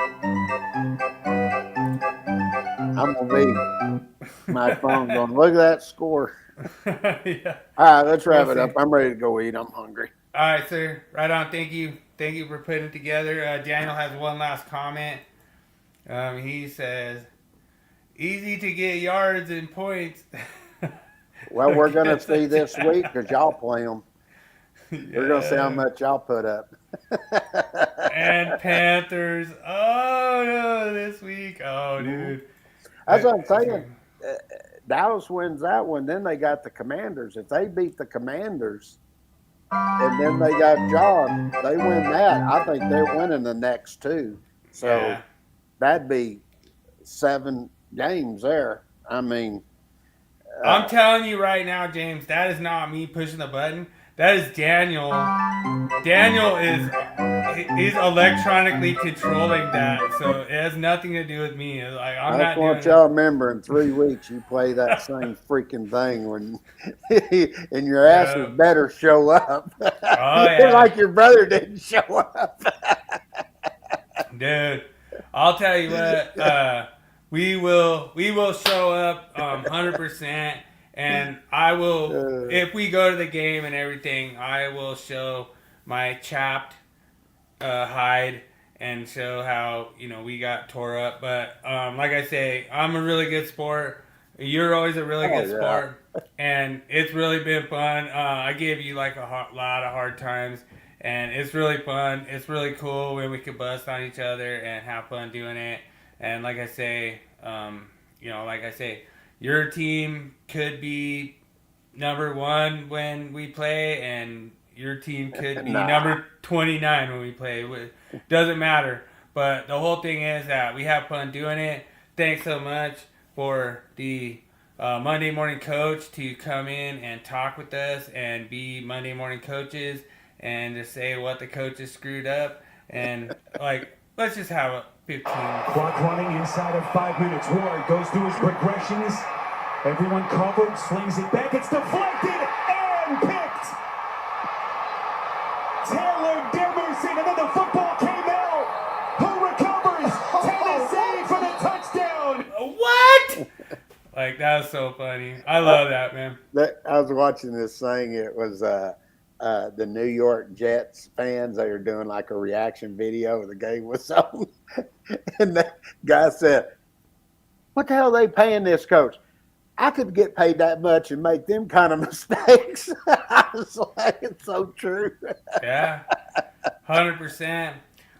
I'm gonna be my phone going. Look at that score. Yeah. All right, let's wrap We'll it up. see. I'm ready to go eat. I'm hungry. All right, sir. Right on. Thank you. Thank you for putting it together. Daniel has one last comment. He says, "Easy to get yards and points." Well, we're gonna against the see this week because Giants. y'all play them. We're gonna see how Yeah. much y'all put up. And Panthers. Oh no, this week. Oh, dude. That's what I'm saying. Dallas wins that one. Then they got the Commanders. If they beat the Commanders, and then they got John, they win that. I think they're winning the next two. So Yeah. that'd be 7 games there. I mean, I'm telling you right now, James, that is not me pushing the button. That is Daniel. Daniel he's electronically controlling that, so it has nothing to do with me. Like I'm I not just want doing y'all to remember in 3 weeks you play that same freaking thing when and your asses Yeah. better show up. Oh yeah, Like your brother didn't show up. dude. I'll tell you what. We will show up 100%, and I will if we go to the game and everything. I will show my chapped hide and show how we got tore up. But like I say, I'm a really good sport. You're always a really good sport, and it's really been fun. I gave you like a lot of hard times, and it's really fun. It's really cool when we can bust on each other and have fun doing it. And like I say, your team could be number 1 when we play, and your team could be number 29 when we play. It doesn't matter. But the whole thing is that we have fun doing it. Thanks so much for the Monday Morning Coach to come in and talk with us and be Monday Morning Coaches and to say what the coaches screwed up. And, let's just have a 15. Clock running inside of 5 minutes. Ward goes through his progressions. Everyone covered, slings it back. It's deflected and picked. Taylor Demerson, and then the football came out. Who recovers? Tennessee for the touchdown. What? That was so funny. I love that, man. I was watching this thing. It was the New York Jets fans. They were doing like a reaction video. The game was on. And the guy said, "What the hell are they paying this coach? I could get paid that much and make them kind of mistakes." I was like, it's so true. Yeah, 100%.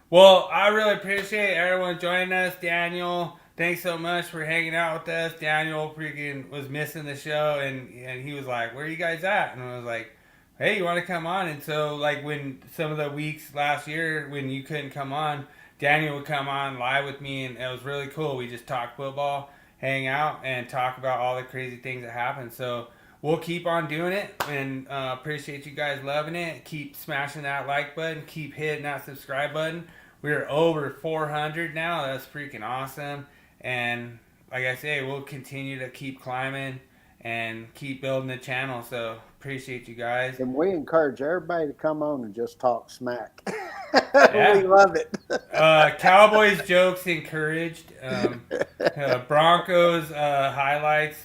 Well, I really appreciate everyone joining us. Daniel, thanks so much for hanging out with us. Daniel freaking was missing the show, and he was like, "Where are you guys at?" And I was like, "Hey, you want to come on?" And so, when some of the weeks last year when you couldn't come on, Daniel would come on live with me, and it was really cool. We just talk football, hang out, and talk about all the crazy things that happen. So we'll keep on doing it, and appreciate you guys loving it. Keep smashing that like button. Keep hitting that subscribe button. We're over 400 now. That's freaking awesome. And like I say, we'll continue to keep climbing and keep building the channel. So appreciate you guys. And we encourage everybody to come on and just talk smack. Yeah. We love it. Cowboys jokes encouraged. Broncos highlights,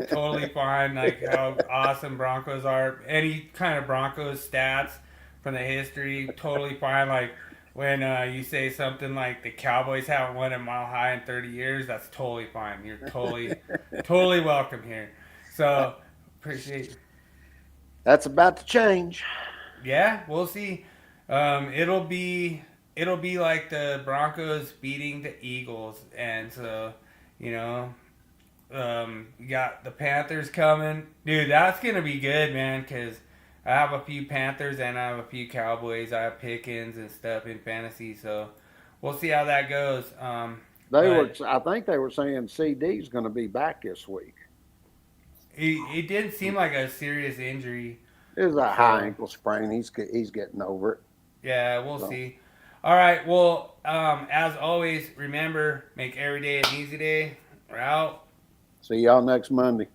totally fine. Like how awesome Broncos are. Any kind of Broncos stats from the history, totally fine. Like when you say something like the Cowboys haven't won a Mile High in 30 years, that's totally fine. You're totally welcome here. So appreciate. That's about to change. Yeah, we'll see. It'll be like the Broncos beating the Eagles, and so you got the Panthers coming, dude. That's gonna be good, man. Cause I have a few Panthers and I have a few Cowboys. I have Pickens and stuff in fantasy, so we'll see how that goes. I think they were saying CD's going to be back this week. It didn't seem like a serious injury. It was a high ankle sprain. He's getting over it. Yeah, we'll see. All right. Well, as always, remember, make every day an easy day. We're out. See y'all next Monday.